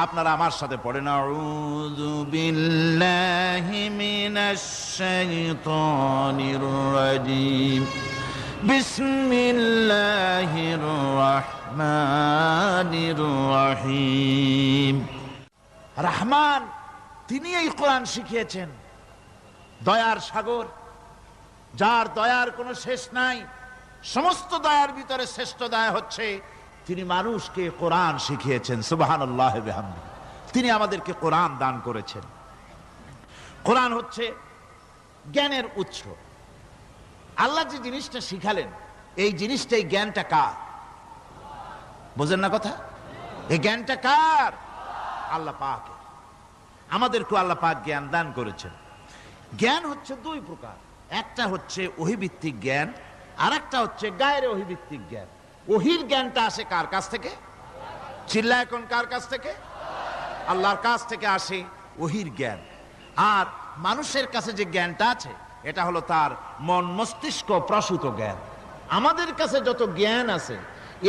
আপনারা আমার সাথে পড়েন, আউযু বিল্লাহি মিনাশ শাইতানির রাজীম, বিসমিল্লাহির রহমানির রহিম। রহমান, তিনি এই কোরআন শিখিয়েছেন, দয়ার সাগর, যার দয়ার কোনো শেষ নাই। সমস্ত দয়ার ভিতরে শ্রেষ্ঠ দয়া হচ্ছে তিনি মানুষকে কোরআন শিখিয়েছেন। সুবহানাল্লাহ ওয়া বিহামদিহি। তিনি আমাদেরকে কোরআন দান করেছেন। কোরআন হচ্ছে জ্ঞানের উৎস। আল্লাহ যে জিনিসটা শিখালেন, এই জিনিসটাই, জ্ঞানটা কার? বোঝেন না কথা? এই জ্ঞানটা কার? আল্লাহ পাকের। আমাদেরকে আল্লাহ পাক জ্ঞান দান করেছেন। জ্ঞান হচ্ছে দুই প্রকার, একটা হচ্ছে ওহীভিত্তিক জ্ঞান, আর একটা হচ্ছে গায়রে ওহীভিত্তিক জ্ঞান। ওহীর জ্ঞানটা আসে কার কাছ থেকে? চিল্লা এখন, কার কাছ থেকে? আল্লাহর কাছ থেকে আসে ওহীর জ্ঞান। আর মানুষের কাছে যে জ্ঞানটা আছে, এটা হলো তার মন মস্তিষ্ক প্রসূত জ্ঞান। আমাদের কাছে যত জ্ঞান আছে,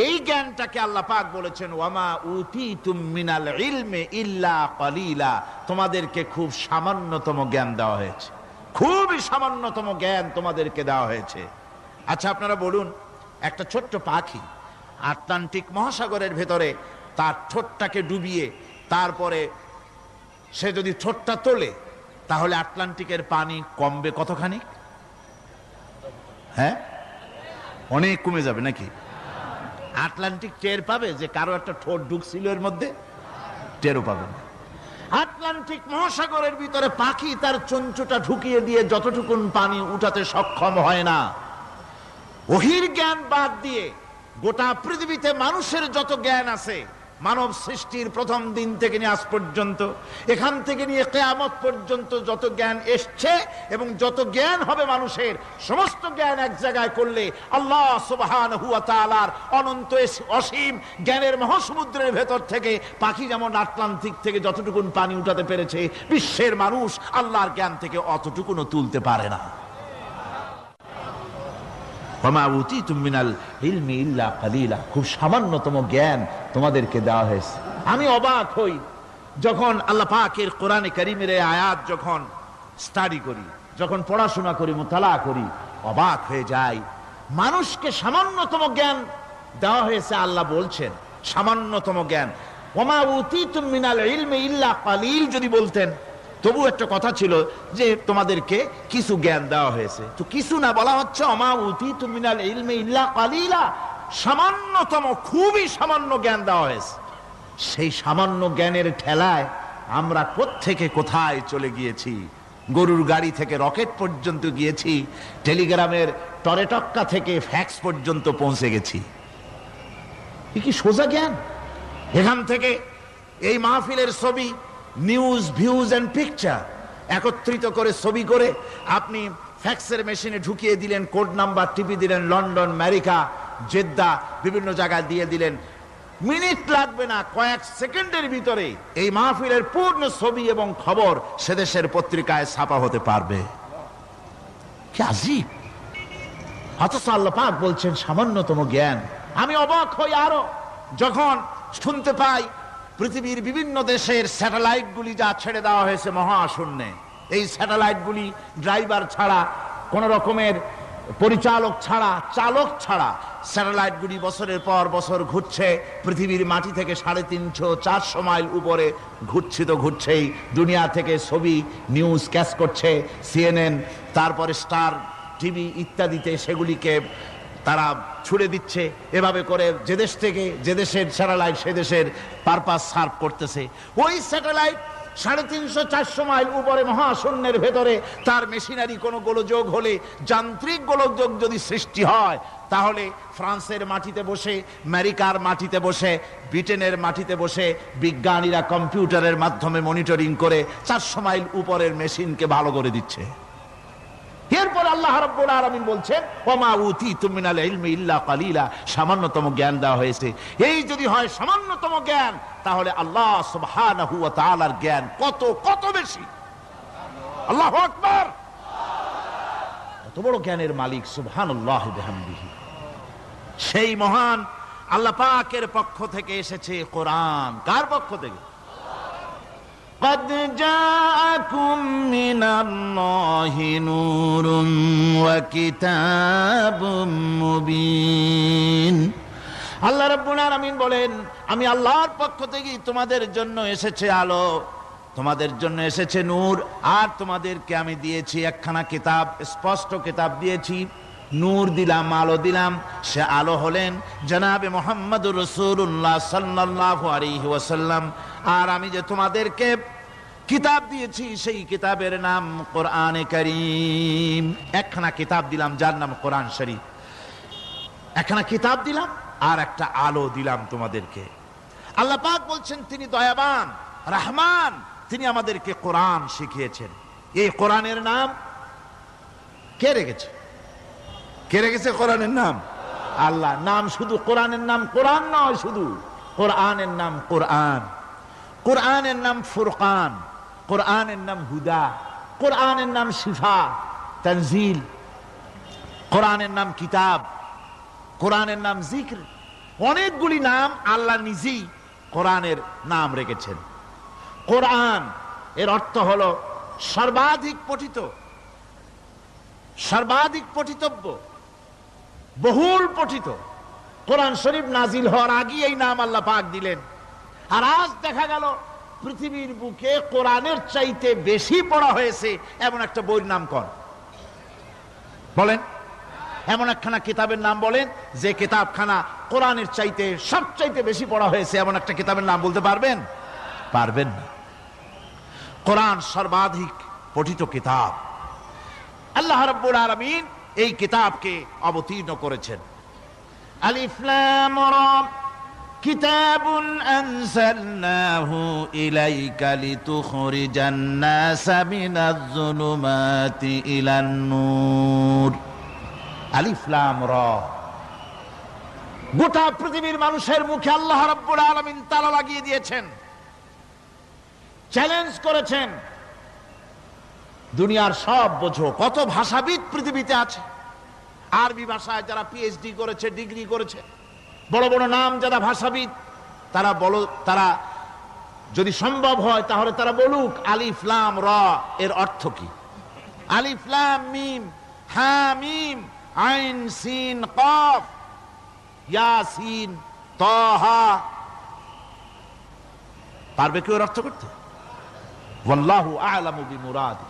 এই জ্ঞানটাকে আল্লাহ পাক বলেছেন, ওয়ামা উতীতুম মিনাল ইলমি ইল্লা কলিলা। তোমাদেরকে খুব সামান্যতম জ্ঞান দেওয়া হয়েছে, খুবই সামান্যতম জ্ঞান তোমাদেরকে দেওয়া হয়েছে। আচ্ছা, আপনারা বলুন, একটা ছোট্ট পাখি আটলান্টিক মহাসাগরের ভেতরে তার ঠোঁটটাকে ডুবিয়ে তারপরে সে যদি ঠোঁটটা তোলে, তাহলে আটলান্টিকের পানি কমবে কতখানি? হ্যাঁ, অনেক কমে যাবে নাকি? আটলান্টিক টের পাবে যে কারো একটা ঠোঁট ঢুকছিল এর মধ্যে? টেরও পাবে না। আটলান্টিক মহাসাগরের ভিতরে পাখি তার চঞ্চুটা ঢুকিয়ে দিয়ে যতটুকুন পানি উঠাতে সক্ষম হয় না। ওহীর জ্ঞান বাদ দিয়ে গোটা পৃথিবীতে মানুষের যত জ্ঞান আছে, মানব সৃষ্টির প্রথম দিন থেকে নিয়ে আজ পর্যন্ত, এখান থেকে নিয়ে কিয়ামত পর্যন্ত যত জ্ঞান এসছে এবং যত জ্ঞান হবে মানুষের, সমস্ত জ্ঞান এক জায়গায় করলে আল্লাহ সুবহানাহু ওয়া তাআলার অনন্ত অসীম জ্ঞানের মহাসমুদ্রের ভেতর থেকে পাখি যেমন আটলান্টিক থেকে যতটুকুন পানি উঠাতে পেরেছে, বিশ্বের মানুষ আল্লাহর জ্ঞান থেকে অতটুকুনও তুলতে পারে না। ওয়ামা উতীতুম মিনাল ইলমি ইল্লা কলিলা। খুব সামান্যতম জ্ঞান তোমাদেরকে দেওয়া হয়েছে। আমি অবাক হই যখন আল্লাহ পাকের কোরআনে কারীমের এই আয়াত যখন স্টাডি করি, যখন পড়াশোনা করি, মুতালা করি, অবাক হয়ে যাই। মানুষকে সামান্যতম জ্ঞান দেওয়া হয়েছে। আল্লাহ বলছেন সামান্যতম জ্ঞান। ওয়ামা উতীতুম মিনাল ইলমি ইল্লা কলিল যদি বলতেন, তবু একটা কথা ছিল যে তোমাদেরকে কিছু জ্ঞান দেওয়া হয়েছে। তো কিছু না, বলা হচ্ছে ওমা উতীতুম মিনাল ইলমি ইল্লা কলিলা, সামান্যতম, খুবই সামান্য জ্ঞান দেওয়া হয়েছে। সেই সামান্য জ্ঞানের ঠেলায় আমরা কোত্থেকে কোথায় চলে গিয়েছি। গরুর গাড়ি থেকে রকেট পর্যন্ত গিয়েছি, টেলিগ্রামের টরেটক্কা থেকে ফ্যাক্স পর্যন্ত পৌঁছে গেছি। কি সোজা জ্ঞান! এখান থেকে এই মাহফিলের ছবি, নিউজ, ভিউজ এন্ড পিকচার একত্রিত করে ছবি করে আপনি ফ্যাক্সের মেশিনে ঢুকিয়ে দিলেন, কোড নাম্বার টিপি দিলেন, লন্ডন, আমেরিকা, জেদ্দা, বিভিন্ন জায়গায় দিয়ে দিলেন। মিনিট লাগবে না, কয়েক সেকেন্ডের ভিতরে এই মাহফিলের পূর্ণ ছবি এবং খবর সে দেশের পত্রিকায় ছাপা হতে পারবে। কি আজীব! অথচ আল্লাহ পাক বলছেন সামান্যতম জ্ঞান। আমি অবাক হই আরো যখন শুনতে পাই পৃথিবীর বিভিন্ন দেশের স্যাটেলাইটগুলি যা ছেড়ে দেওয়া হয়েছে মহাশূন্যে, এই স্যাটেলাইটগুলি ড্রাইভার ছাড়া, কোন রকমের পরিচালক ছাড়া, চালক ছাড়া স্যাটেলাইটগুলি বছরের পর বছর ঘুরছে, পৃথিবীর মাটি থেকে 350-400 মাইল উপরে ঘুরছে। তো ঘুরছেই, দুনিয়া থেকে ছবি, নিউজ ক্যাচ করছে, সিএনএন, তারপরে স্টার টিভি ইত্যাদিতে সেগুলিকে তারা ছুড়ে দিচ্ছে। এভাবে করে যে দেশ থেকে যে দেশের স্যাটেলাইট সে দেশের পারপাস সার্ভ করতেছে। ওই স্যাটেলাইট 350-400 মাইল উপরে মহাশূন্যের ভেতরে তার মেশিনারি কোনো গোলযোগ হলে, যান্ত্রিক গোলযোগ যদি সৃষ্টি হয়, তাহলে ফ্রান্সের মাটিতে বসে, আমেরিকার মাটিতে বসে, ব্রিটেনের মাটিতে বসে বিজ্ঞানীরা কম্পিউটারের মাধ্যমে মনিটরিং করে 400 মাইল উপরের মেশিনকে ভালো করে দিচ্ছে। এরপর আল্লাহ রাব্বুল আলামিন বলছেন ওমা উতীতুম মিনাল ইলমি ইল্লা কলিলা, সামান্যতম জ্ঞান দেওয়া হয়েছে। এই যদি হয় সামান্যতম জ্ঞান, তাহলে আল্লাহ সুবহানাহু ওয়া তাআলার জ্ঞান কত কত বেশি। আল্লাহু আকবার! কত বড় জ্ঞানের মালিক, সুবহানাল্লাহ বিহামদিহি। সেই মহান আল্লাহ পাকের পক্ষ থেকে এসেছে কোরআন। কার পক্ষ থেকে? قد جاءكم من الله نور وكتاب مبين। আল্লাহ রাব্বুল আলামিন বলেন, আমি আল্লাহর পক্ষ থেকে তোমাদের জন্য এসেছে আলো, তোমাদের জন্য এসেছে নূর, আর তোমাদেরকে আমি দিয়েছি একখানা কিতাব, স্পষ্ট কিতাব দিয়েছি, নূর দিলাম, আলো দিলাম। সে আলো হলেন জনাবে মুহাম্মদুর রাসূলুল্লাহ সাল্লাল্লাহু আলাইহি ওয়াসাল্লাম। আর আমি যে তোমাদেরকে কিতাব দিয়েছি সেই কিতাবের নাম কোরআনে কারীম। একখানা কিতাব দিলাম যার নাম কোরআন শরীফ, একখানা কিতাব দিলাম আর একটা আলো দিলাম তোমাদেরকে। আল্লাহ পাক বলছেন তিনি দয়াবান রহমান, তিনি আমাদেরকে কোরআন শিখিয়েছেন। এই কোরআনের নাম কে রেখেছে? কে রেখেছে কোরআনের নাম? আল্লাহ। নাম শুধু কোরআনের নাম কোরআন নয়, শুধু কোরআনের নাম কোরআন, কোরআনের নাম ফুরকান, কোরআনের নাম হুদা, কোরআনের নাম শিফা তানজিল, কোরআনের নাম কিতাব, কোরআনের নাম জিক্র। অনেকগুলি নাম আল্লাহ নিজেই কোরআনের নাম রেখেছেন। কোরআন এর অর্থ হলো সর্বাধিক পঠিত, সর্বাধিক পঠিতব্য, বহুল পঠিত। কোরআন শরীফ নাজিল হওয়ার আগে এই নাম আল্লাহ পাক দিলেন। আর আজ দেখা গেল পৃথিবীর বুকে কোরআনের চাইতে বেশি পড়া হয়েছে এমন একটা বইয়ের নাম কোন? বলেন, এমন একখানা কিতাবের নাম বলেন যে কিতাবখানা কোরআনের চাইতে সবচাইতে বেশি পড়া হয়েছে, এমন একটা কিতাবের নাম বলতে পারবেন? পারবেন না। কোরআন সর্বাধিক পঠিত কিতাব। আল্লাহ রাব্বুল আলামিন এই কিতাবকে অবতীর্ণ করেছেন। আলিফ লাম রা কিতাবুন আনজালনাহু ইলাইকা লিতুখরিজান নাসা মিনাজ যুলুমাতি ইলান নূর। আলিফ লাম রা, গোটা পৃথিবীর মানুষের মুখে আল্লাহ রাব্বুল আলামিন তালা লাগিয়ে দিয়েছেন, চ্যালেঞ্জ করেছেন, দুনিয়ার সব বোঝো। কত ভাষাবিদ পৃথিবীতে আছে, আরবি ভাষায় যারা পিএইচডি করেছে, ডিগ্রি করেছে, বড় বড় নাম যারা ভাষাবিদ, তারা বলো, তারা যদি সম্ভব হয় তাহলে তারা বলুক আলিফ লাম রা এর অর্থ কি। আলিফ লাম মিম হা মিম আইন সিন কফ ইয়াসিন তাহা, পারবে কেউ এর অর্থ করতে? ওয়াল্লাহু আ'লামু বিমুরাদি,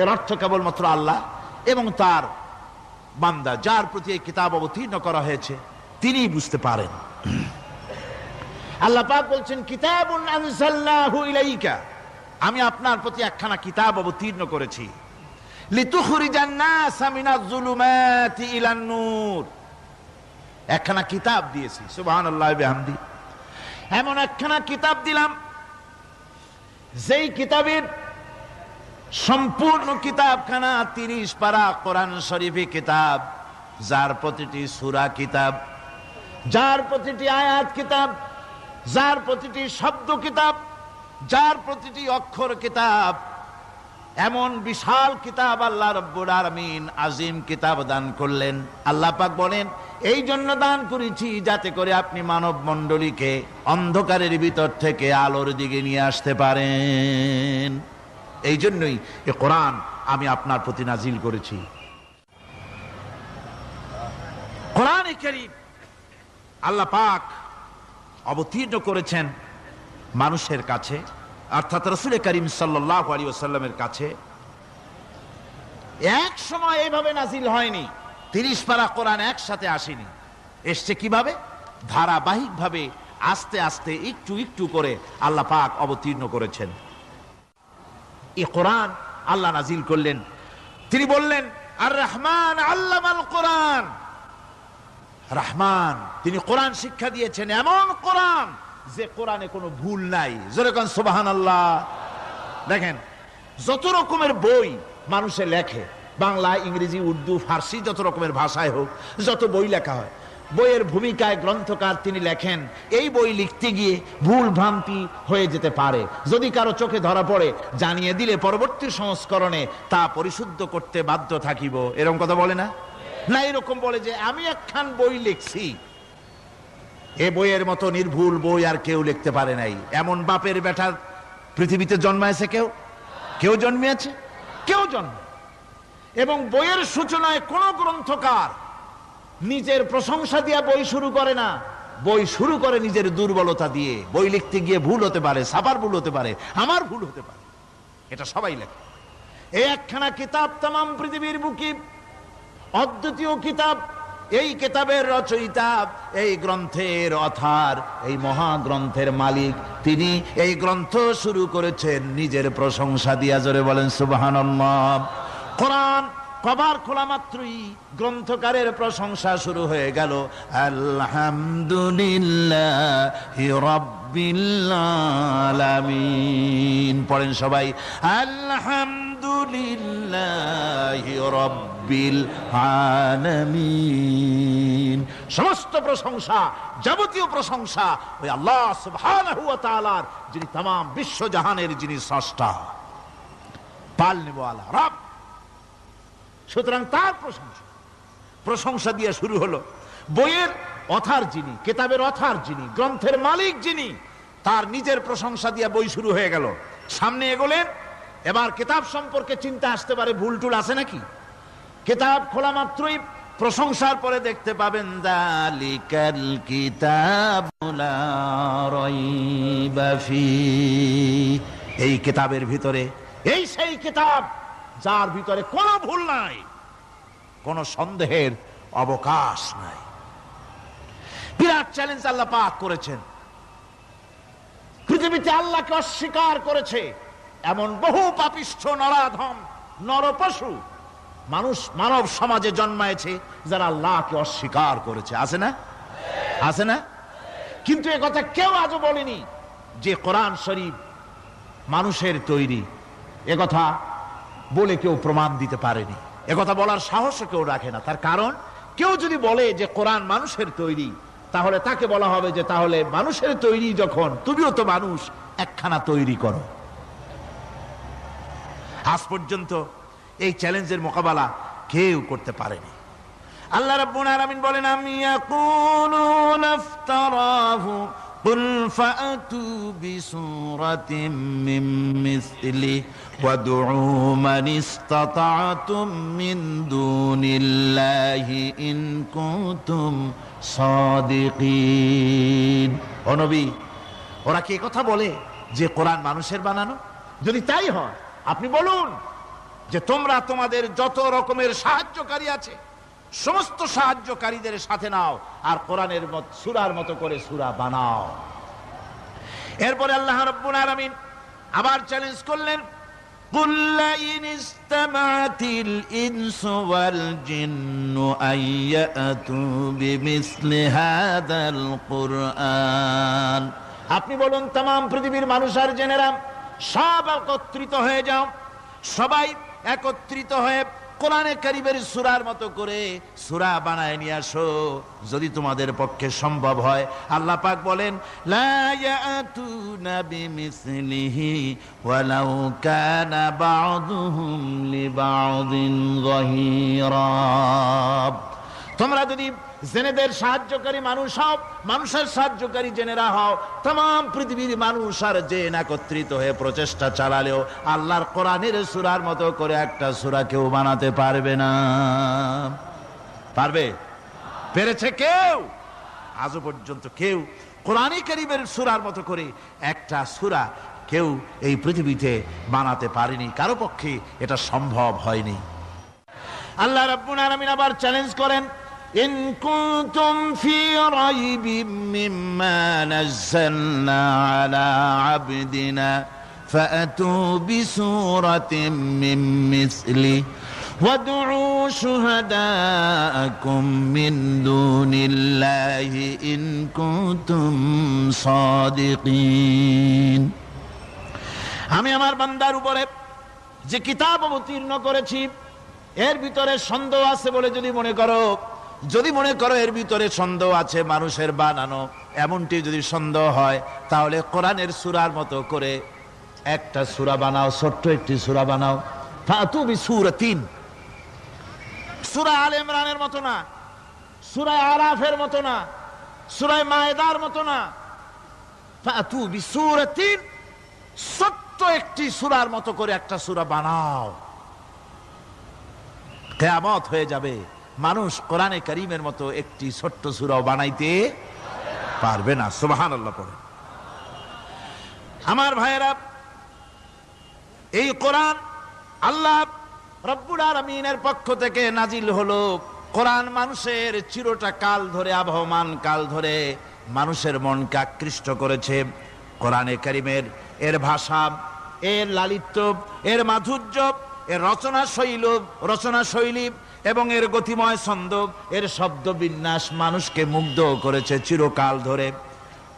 এর অর্থ কেবলমাত্র আল্লাহ এবং তার বান্দা, যার প্রতি এই কিতাব অবতীর্ণ করা হয়েছে, তিনিই বুঝতে পারেন। আল্লাহ পাক বলছেন কিতাবুন আনজালনাহু ইলাইকা, আমি আপনার প্রতি একখানা কিতাব অবতীর্ণ করেছি, লিতুখরিজান নাসা মিনাজ যুলুমাতি ইলান নূর। একখানা কিতাব দিয়েছি, সুবহানাল্লাহি বিহামদি। এমন একখানা কিতাব দিলাম যেই কিতাবের সম্পূর্ণ কিতাবখানা 30 পারা কোরআন শরীফে কিতাব, যার প্রতিটি সূরা কিতাব, যার প্রতিটি আয়াত কিতাব, যার প্রতিটি শব্দ কিতাব, যার প্রতিটি অক্ষর কিতাব। এমন বিশাল কিতাব আল্লাহ রাব্বুল আলামিন আজিম কিতাব দান করলেন। আল্লাহ পাক বলেন এই জন্য দান করেছি যাতে করে আপনি মানব মণ্ডলীকে অন্ধকারের ভিতর থেকে আলোর দিকে নিয়ে আসতে পারেন। এই জন্যই এই কোরআন আমি আপনার প্রতি নাজিল করেছি। কোরআনে কারীম আল্লাহ পাক অবতীর্ণ করেছেন মানুষের কাছে, অর্থাৎ রাসূল করিম সাল্লাল্লাহু আলাইহি ওয়াসাল্লামের কাছে। এক সময় এইভাবে নাজিল হয়নি, 30 পারা কোরআন একসাথে আসেনি। এসছে কিভাবে? ধারাবাহিকভাবে, আস্তে আস্তে, একটু একটু করে আল্লাহ পাক অবতীর্ণ করেছেন। এই কোরআন আল্লাহ নাজিল করলেন। তিনি বললেন আর রহমান আল্লামাল কোরআন, রহমান তিনি কোরআন শিক্ষা দিয়েছেন, এমন কোরআন যে কোরআনে কোনো ভুল নাই। জোরে কোন সুবহানাল্লাহ। দেখেন যত রকমের বই মানুষে লেখে, বাংলা, ইংরেজি, উর্দু, ফার্সি, যত রকমের ভাষায় হোক, যত বই লেখা হয়, বইয়ের ভূমিকায় গ্রন্থকার তিনি লেখেন এই বই লিখতে গিয়ে ভুল ভ্রান্তি হয়ে যেতে পারে। যদি কারো চোখে ধরা পড়ে জানিয়ে দিলে পরবর্তী সংস্করণে তা পরিশুদ্ধ করতে বাধ্য থাকিব। এরকম কথা বলে না? না, এরকম বলে যে আমি একখান বই লিখছি, এ বইয়ের মতো নির্ভুল বই আর কেউ লিখতে পারে নাই। এমন বাপের বেটার পৃথিবীতে জন্মাইছে কেউ? কেউ জন্মিয়েছে? কেউ জন্ম। এবং বইয়ের সূচনায় কোন গ্রন্থকার নিজের প্রশংসা দিয়ে বই শুরু করে না, বই শুরু করে নিজের দুর্বলতা দিয়ে। বই লিখতে গিয়ে ভুল হতে পারে, ছাপার ভুল হতে পারে, আমার ভুল হতে পারে, এটা সবাই লেখে। এই একখানা কিতাব তামাম পৃথিবীর বুকে অদ্বিতীয় কিতাব। এই কিতাবের রচয়িতা, এই গ্রন্থের অথার, এই মহাগ্রন্থের মালিক, তিনি এই গ্রন্থ শুরু করেছেন নিজের প্রশংসা দিয়া। জোরে বলেন সুবহানাল্লাহ। কোরআন কভার খোলা মাত্রই গ্রন্থকারের প্রশংসা শুরু হয়ে গেল। আলহামদুলিল্লাহি রাব্বিল আলামিন। পড়েন সবাই, আলহামদুলিল্লাহি রাব্বিল আলামিন। সমস্ত প্রশংসা, যাবতীয় প্রশংসা ওই আল্লাহ সুবহানাহু ওয়া তাআলার, যিনি तमाम বিশ্ব জাহানের যিনি স্রষ্টা, পালনেওয়ালা রব। সুতরাং তার প্রশংসা দিয়ে শুরু হলো। বইয়ের অথার যিনি, কিতাবের অথার যিনি, গ্রন্থের মালিক যিনি, তার নিজের প্রশংসা দিয়ে বই শুরু হয়ে গেল। সামনে এগোলেন, এবার কিতাব সম্পর্কে চিন্তা আসতে পারে ভুল টুল আছে নাকি। কিতাব খোলা মাত্রই প্রশংসার পরে দেখতে পাবেন যালিকাল কিতাবু লা রাইবা ফীহি। এই কিতাবের ভিতরে, এই সেই কিতাব যার ভিতরে কোনো ভুল নাই, কোনো সন্দেহের অবকাশ নাই। বিরাট চ্যালেঞ্জ আল্লাহ পাক করেছেন। পৃথিবীতে আল্লাহকে অস্বীকার করেছে এমন বহু পাপিষ্ঠ নরাধম নরপশু মানুষ মানব সমাজে জন্মায়েছে যারা আল্লাহকে অস্বীকার করেছে। আছে না? আছে না? কিন্তু এ কথা কেউ আজও বলেনি যে কোরআন শরীফ মানুষের তৈরি। এ কথা বলে কেউ প্রমাণ দিতে পারেনি। এ কথা বলার সাহসও কেউ রাখে না। তার কারণ, কেউ যদি বলে যে কোরআন মানুষের তৈরি, তাহলে তাকে বলা হবে যে তাহলে মানুষের তৈরি যখন, তুমিও তো মানুষ, একখানা তৈরি করো। আজ পর্যন্ত এই চ্যালেঞ্জের মোকাবেলা কেউ করতে পারেনি। আল্লাহ রাব্বুল আলামিন বলেন, আম ইয়াকুলুনা ইফতারাহু কুল ফাআতু বিসূরাতিন মিন মিসলিহি ওয়াদউ মান ইসতাতা'তুম মিন দুনিল্লাহি ইন কুনতুম সাদিকিন। ও নবী, ওরা কি কথা বলে যে কোরআন মানুষের বানানো? যদি তাই হয়, আপনি বলুন যে তোমরা তোমাদের যত রকমের সাহায্যকারী আছে সমস্ত সাহায্যকারীদের সাথে নাও আর কোরআনের সূরার মতো করে সূরা বানাও। এরপরে আল্লাহ রাব্বুল আলামিন আবার চ্যালেঞ্জ করলেন, কুল লা ইন ইসতামা'তিল ইনসু ওয়াল জিন্নু আইয়াতু বিমিসলি হাযাল কুরআন। আপনি বলুন, तमाम পৃথিবীর মানুষ আর জেনেরা সব একত্রিত হয়ে যাও, সবাই একত্রিত হয়ে কোরআনে কারীমের সূরার মতো করে সূরা বানায় নিয়ে আসো যদি তোমাদের পক্ষে সম্ভব হয়। আল্লাহ পাক বলেন, লা ইয়াতুনা বিমিসলিহি ওয়ালাউ কানা বা'দুহুম লিবা'দিন যাহিরা। তোমরা যদি জেনেদের সাহায্যকারী মানুষ হও, মানুষের সাহায্যকারী জেনেরা হও, तमाम পৃথিবীর মানুষ আর জেন একত্রিত হয়ে প্রচেষ্টা চালালেও আল্লাহর কোরআনের সূরার মতো করে একটা সূরা কেউ বানাতে পারবে না। পারবে? পেরেছে কেউ? আজও পর্যন্ত কেউ কোরআনে কারীমের সূরার মতো করে একটা সূরা কেউ এই পৃথিবীতে বানাতে পারেনি। কারো পক্ষে এটা সম্ভব হয়নি। আল্লাহ রাব্বুল আলামিন আবার চ্যালেঞ্জ করেন, ইন কুনতুম ফি রাইবিম মিম্মা নাযালনা আলা আবদিনা ফাআতু বিসূরাতিন মিন মিসলিহি ওয়াদউ শুহাদাআকুম মিন দুনিল্লাহি ইন কুনতুম সাদিকিন। আমি আমার বান্দার উপরে যে কিতাব অবতীর্ণ করেছি এর ভিতরে সন্দেহ আছে বলে যদি মনে করো এর ভিতরে সন্দেহ আছে মানুষের বানানো, এমনটি যদি সন্দেহ হয়, তাহলে কোরআনের সূরার মতো করে একটা সূরা বানাও, ছোট্ট একটি সূরা বানাও। ফাতু বিসূরাতিন, সূরা আলে ইমরানের মতো না, সূরা আরাফের মতো না, সূরা মায়েদার মতো না। ফাতু বিসূরাতিন, ছোট্ট ছোট্ট একটি সূরার মতো করে একটা সূরা বানাও, কিয়ামত হয়ে যাবে, মানুষ কোরআনে কারীমের মতো একটি ছোট্ট সূরা বানাইতে পারবে না। সুবহানাল্লাহ পড়ে। আমার ভাইয়েরা, এই কোরআন আল্লাহ রব্বুল আলামিনের পক্ষ থেকে নাজিল হলো। কোরআন মানুষের চিরটা কাল ধরে, আবহমান কাল ধরে মানুষের মনকে আকৃষ্ট করেছে। কোরআনে কারীমের এর ভাষা, এর লালিত্য, এর মাধুর্য, এর রচনা শৈলী এবং এর গতিময় ছন্দ, এর শব্দ বিন্যাস মানুষকে মুগ্ধ করেছে চিরকাল ধরে।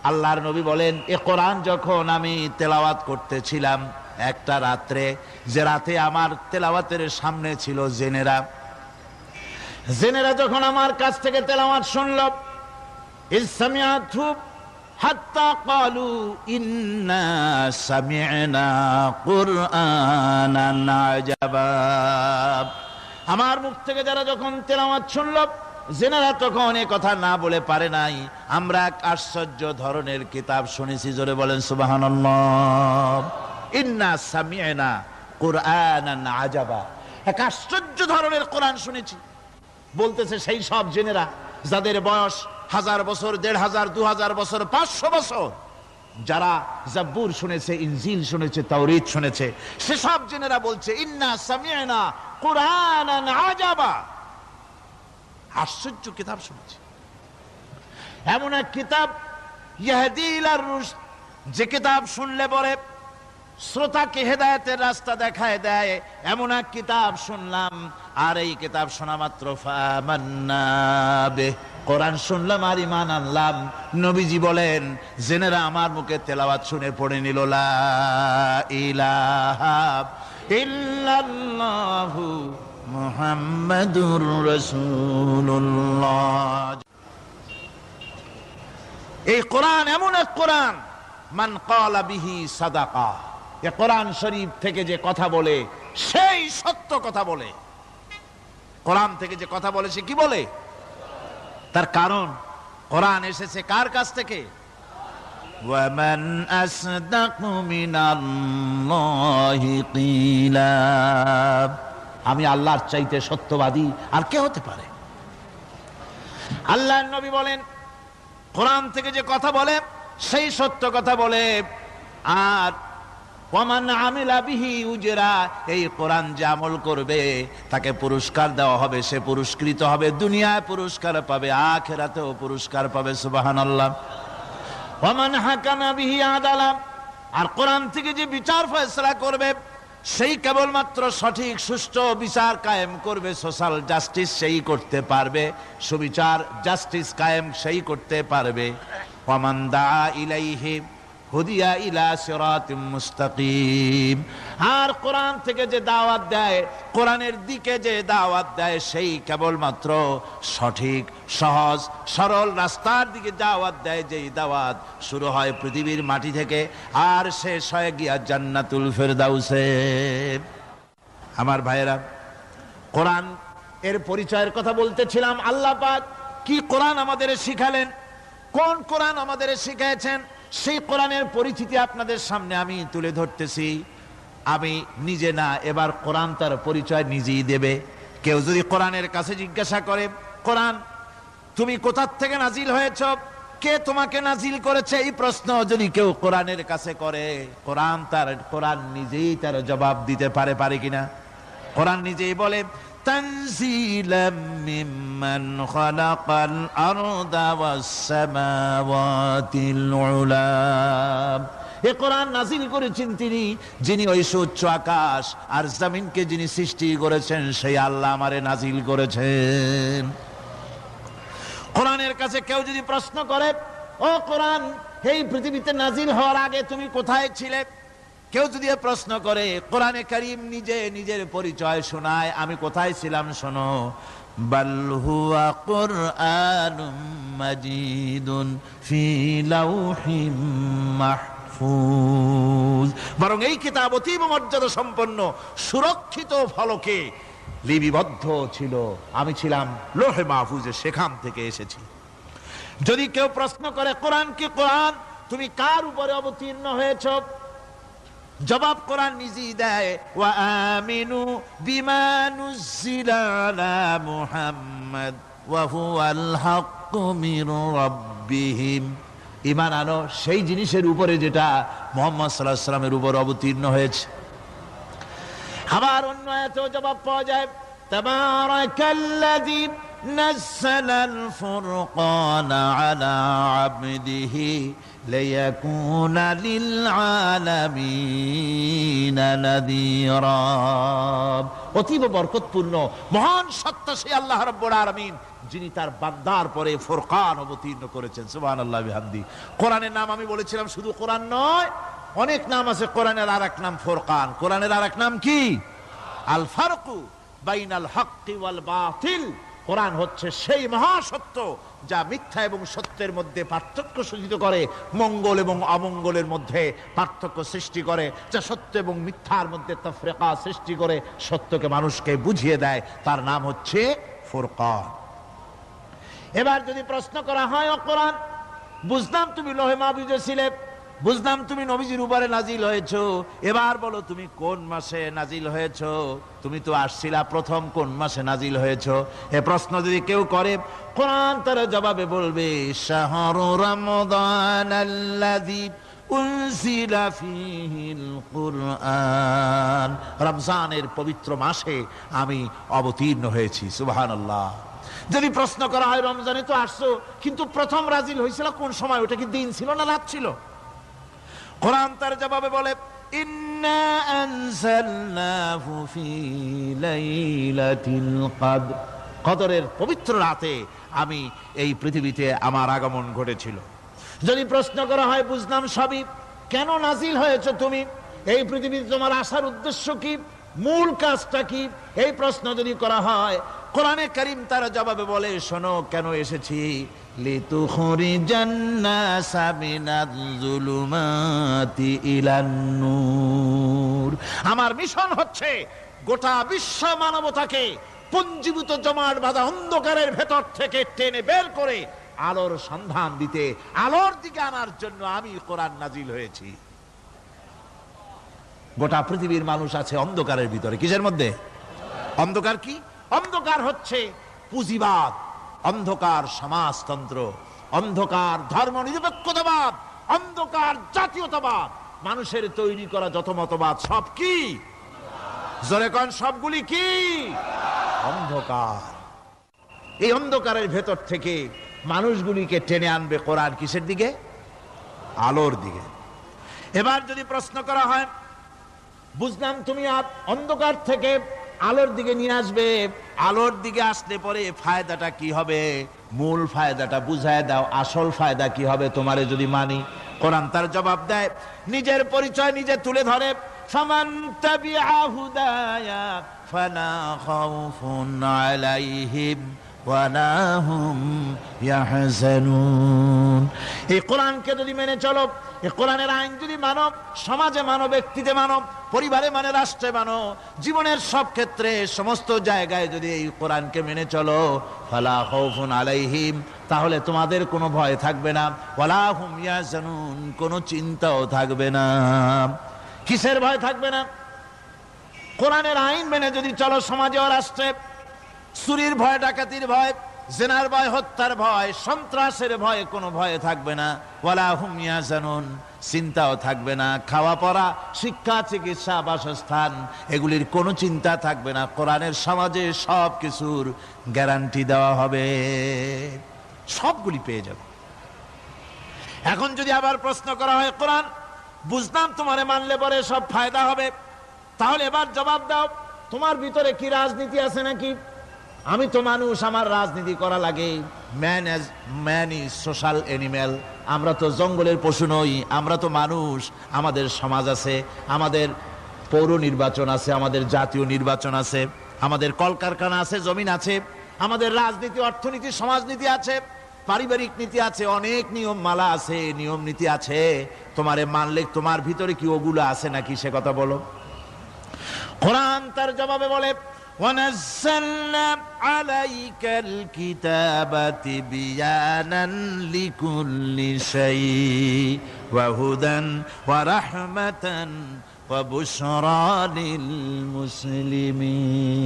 আল্লাহর নবী বলেন, এ কোরআন যখন আমি তেলাওয়াত করতেছিলাম একটা রাত্রে, যে রাতে আমার তেলাওয়াতের সামনে ছিল জেনেরা যখন আমার কাছ থেকে তেলাওয়াত শুনল, ইসসামিআতু হাত্তা ক্বালু ইন্না সামি'না কুরআনান আজাবা। আমার মুখ থেকে যারা যখন তেলাওয়াত শুনল, জেনারা তখন এ কথা না বলে পারে নাই, আমরা এক আশ্চর্য ধরনের কিতাব শুনেছি। জোরে বলেন সুবহানাল্লাহ। ইন্না সামি'না কুরআনান আজাবা, এক আশ্চর্য ধরনের কোরআন শুনেছি। বলতেছে সেই সব জেনেরা যাদের বয়স 1000 বছর, 1500, 2000 বছর, 500 বছর, যারা জাব্বুর শুনেছে, ইনজিল শুনেছে, তাওরীত শুনেছে, সেসব জেনেরা বলছে ইন্না সামি'না কুরআনান আজাবা, আশ্চর্য কিতাব শুনেছি। এমন এক কিতাব ইয়াহদি ইলার রুশদ, যে কিতাব শুনলে পরে শ্রোতাকে হেদায়েতের রাস্তা দেখায় দেয়, এমন এক কিতাব শুনলাম। আর এই কিতাব শোনা মাত্র ফামান্না বিহি, কোরআন শুনলাম আর ঈমান আনলাম। নবীজি বলেন, জেনেরা আমার মুখে তেলাওয়াত শুনে পড়ে নিল লা ইলাহা ইল্লাল্লাহু মুহাম্মাদুর রাসূলুল্লাহ। এই কোরআন এমন এক কোরআন, মান ক্বালা বিহি সাদাকা, এই কোরআন শরীফ থেকে যে কথা বলে সেই সত্য কথা বলে। কোরআন থেকে যে কথা বলে সে কি বলে? তার কারণ কোরআন এসেছে কার কাছ থেকে? ওয়ামান আসদাকু মিনাল্লাহি কিলা, আমি আল্লাহর চাইতে সত্যবাদী আর কে হতে পারে? আল্লাহর নবী বলেন, কোরআন থেকে যে কথা বলে সেই সত্য কথা বলে। আর ওয়ামান আমিলা বিহি উজরা, এই কোরআন যে আমল করবে তাকে পুরস্কার দেওয়া হবে, সে পুরস্কৃত হবে, দুনিয়ায় পুরস্কার পাবে, আখিরাতেও পুরস্কার পাবে। সুবহানাল্লাহ। ওয়ামান হাকামা বিহি আদালা, আর কোরআন থেকে যে বিচার ফয়সালা করবে সেই কেবলমাত্র সঠিক সুষ্ঠু বিচার কায়েম করবে, সোশ্যাল জাস্টিস সেই করতে পারবে, সুবিচার জাস্টিস কায়েম সেই করতে পারবে। ওয়ামান দাআ ইলাইহি হুদিয়া ইলা সিরাতিম মুস্তাকিম, আর কোরআন থেকে যে দাওয়াত দেয়, কোরআনের দিকে যে দাওয়াত দেয়, সেই কেবলমাত্র সঠিক সহজ সরল রাস্তার দিকে দাওয়াত দেয়, যেই দাওয়াত শুরু হয় পৃথিবীর মাটি থেকে আর শেষ হয় গিয়া জান্নাতুল ফেরদাউসে। আমার ভাইয়েরা, কোরআন এর পরিচয়ের কথা বলতেছিলাম। আল্লাহ পাক কি কোরআন আমাদের শিখালেন, কোন কোরআন আমাদের শিখিয়েছেন, সেই কোরআনের পরিচিতি আপনাদের সামনে আমি তুলে ধরতেছি। আমি নিজে না, এবার কোরআন তার পরিচয় নিজেই দেবে। কেউ যদি কোরআনের কাছে জিজ্ঞাসা করে, কোরআন তুমি কোথা থেকে নাজিল হয়েছ, কে তোমাকে নাজিল করেছে, এই প্রশ্ন যদি কেউ কোরআনের কাছে করে, কোরআন নিজেই তার জবাব দিতে পারে কিনা? কোরআন নিজেই বলে, তানজিলাম মিম্মান খালাকাল আরদা ওয়াস সামাওয়াতিল উলা, এই কোরআন নাজিল করেছেন তিনি, যিনি ওই সুউচ্চ আকাশ আর জমিনকে যিনি সৃষ্টি করেছেন, সেই আল্লাহ আমারে নাজিল করেছেন। কোরআনের কাছে কেউ যদি প্রশ্ন করে, ও কোরআন, এই পৃথিবীতে নাজিল হওয়ার আগে তুমি কোথায় ছিলে, কেউ যদি প্রশ্ন করে, কোরআনে কারীম নিজে নিজের পরিচয় শোনায়, আমি কোথায় ছিলাম শোনো। বাল হুয়া কুরআনুম মাজিদুন ফি লাউহিম মাহফুজ, বরং এই কিতাব অতীব মর্যাদা সম্পন্ন সুরক্ষিত ফলকে লিপিবদ্ধ ছিল, আমি ছিলাম লৌহে মাহফুজে, সেখান থেকে এসেছি। যদি কেউ প্রশ্ন করে, কোরআন কি কোরআন তুমি কার উপরে অবতীর্ণ হয়েছ, জবাব কোরআন নিজেই দেয়, ওয়া আমিনু বিমা নুজিলা আলা মুহাম্মাদ ওয়া হুয়াল হাক্কু মির রাব্বিহিম। ঈমান আনো সেই জিনিসের উপরে যেটা মুহাম্মদ সাল্লাল্লাহু আলাইহি ওয়াসাল্লামের উপর অবতীর্ণ হয়েছে। আবার অন্য আয়াতেও জবাব পাওয়া যায়, তাবারাকাল্লাযী নাযালাল ফুরকানা আলা আবদিহি লিয়াকুনা লিল আলামিনা নাযীরা। অতীব বরকতপূর্ণ মহান সত্তা সেই আল্লাহ রাব্বুল আলামিন, যিনি তার বান্দার পরে ফুরকান অবতীর্ণ করেছেন। সুবহানাল্লাহি বিহামদি। কোরআনের নাম আমি বলেছিলাম শুধু কোরআন নয়, অনেক নাম আছে। কোরআনের আরেক নাম ফুরকান। কোরআনের আরেক নাম কি? আল ফারকু বাইনাল হক্কি ওয়াল বাতিল। কোরআন হচ্ছে সেই মহাসত্য যা মিথ্যা এবং সত্যের মধ্যে পার্থক্য সূচিত করে, মঙ্গল এবং অমঙ্গলের মধ্যে পার্থক্য সৃষ্টি করে, যা সত্য এবং মিথ্যার মধ্যে তাফরিকা সৃষ্টি করে, সত্যকে মানুষকে বুঝিয়ে দেয়। তার নাম হচ্ছে ফুরকান। এবার যদি প্রশ্ন করা হয়, ও কোরআন, বুঝলাম তুমি লোহে মাহফুজে ছিলে, বুঝলাম তুমি নবীজির উপরে নাজিল হয়েছো, এবার বলো তুমি কোন মাসে নাজিল হয়েছো? তুমি তো আসছিলা প্রথম কোন মাসে নাজিল হয়েছো? এ প্রশ্ন যদি কেউ করে, কোরআন তার জবাবে বলবে, শাহরু রমাদানাল্লাযী উনজিলা ফীহিল কুরআন। রমজানের পবিত্র মাসে আমি অবতীর্ণ হয়েছি। সুবহানাল্লাহ। যদি প্রশ্ন করা হয়, রমজানে তো আসছো, কিন্তু প্রথম নাজিল হয়েছিল কোন সময়? ওটা কি দিন ছিল না রাত ছিল? কোরআন তার জবাবে বলে, ইন্না আনজালনাহু ফি লাইলাতিল কদর। কদরের পবিত্র রাতে আমি এই পৃথিবীতে আমার আগমন ঘটেছিল। যদি প্রশ্ন করা হয়, বুঝলাম সবই, কেন নাজিল হয়েছে তুমি? এই পৃথিবীতে তোমার আসার উদ্দেশ্য কি? মূল কাজটা কি? এই প্রশ্ন যদি করা হয়, কোরআনে কারীম তার জবাবে বলে, শোনো কেন এসেছি। লিতুখরিজান নাসা মিনাজ যুলুমাতি ইলান নূর। আমার মিশন হচ্ছে গোটা বিশ্ব মানবতাকে পুঞ্জীভূত জমাট বাঁধা অন্ধকারের ভেতর থেকে টেনে বের করে আলোর সন্ধান দিতে, আলোর দিকে আনার জন্য আমি কোরআন নাজিল হয়েছি। গোটা পৃথিবীর মানুষ আছে অন্ধকারের ভিতরে। কিসের মধ্যে? অন্ধকার কি? অন্ধকার হচ্ছে পুঁজিবাদ, অন্ধকার সমাজতন্ত্র, অন্ধকার ধর্ম নিরপেক্ষতাবাদ, অন্ধকার জাতীয়তাবাদ। মানুষের তৈরি করা যত মতবাদ সব কি? জোরে কোন, সবগুলি কি? অন্ধকার। এই অন্ধকারের ভেতর থেকে মানুষগুলিকে টেনে আনবে কোরআন কিসের দিকে? আলোর দিকে। এবার যদি প্রশ্ন করা হয়, বুঝলাম তুমি অন্ধকার থেকে আলোর দিকে নিয়ে আসবে, আলোর দিকে আসলে পরে ফায়দাটা কি হবে? মূল ফায়দাটা বুঝায় দাও, আসল ফায়দা কি হবে তোমারে যদি মানি? কোরআন তার জবাব দেয়, নিজের পরিচয় নিজে তুলে ধরে, ফামান তাবিআ হুদায়া ফালা খাউফুন আলাইহিম ওয়ালা হুম ইয়াহজানুন। এই কোরআনকে যদি মেনে চলো, এই কোরআনের আইন যদি মানো, সমাজে মানো, ব্যক্তিতে মানো, পরিবারে মানে, রাষ্ট্রে মানো, জীবনের সব ক্ষেত্রে সমস্ত জায়গায় যদি এই কোরআনকে মেনে চলো, ফালা খাউফুন আলাইহিম, তাহলে তোমাদের কোনো ভয় থাকবে না, ওয়ালা হুম ইয়াহজানুন, কোনো চিন্তাও থাকবে না। কিসের ভয় থাকবে না? কোরআনের আইন মেনে যদি চলো সমাজে ও রাষ্ট্রে, চুরির ভয়, ডাকাতির ভয়, জেনার ভয়, হত্যার ভয়, সন্ত্রাসের ভয় কোনো ভয় থাকবে না। ওয়ালা হুম ইয়াহজানুন, চিন্তাও থাকবে না। খাওয়া পড়া, শিক্ষা, চিকিৎসা, বাসস্থান, এগুলির কোনো চিন্তা থাকবে না। কোরআনের সমাজে সব কিছুর গ্যারান্টি দেওয়া হবে, সবগুলি পেয়ে যাবে। এখন যদি আবার প্রশ্ন করা হয়, কোরআন বুঝলাম তোমারে মানলে পরে সব ফায়দা হবে, তাহলে এবার জবাব দাও, তোমার ভিতরে কি রাজনীতি আছে নাকি? আমি তো মানুষ, আমার রাজনীতি করা লাগে। Man is social animal. আমরা তো জঙ্গলের পশু নই, আমরা তো মানুষ। আমাদের সমাজ আছে, আমাদের পৌর নির্বাচন আছে, আমাদের জাতীয় নির্বাচন আছে, আমাদের কলকারখানা আছে, জমিন আছে, আমাদের রাজনীতি, অর্থনীতি, সমাজনীতি আছে, পারিবারিক নীতি আছে, অনেক নিয়ম মালা আছে, নিয়ম নীতি আছে। তোমারে মানলে তোমার ভিতরে কি ওগুলো আছে নাকি সে কথা বলো। কোরআন তার জবাবে বলে, وَنَزَّلْنَا عَلَيْكَ الْكِتَابَ تِبْيَانًا لِكُلِّ شَيْءٍ وَهُدًى وَرَحْمَةً ওয়া বুশরা লিল মুসলিমিন।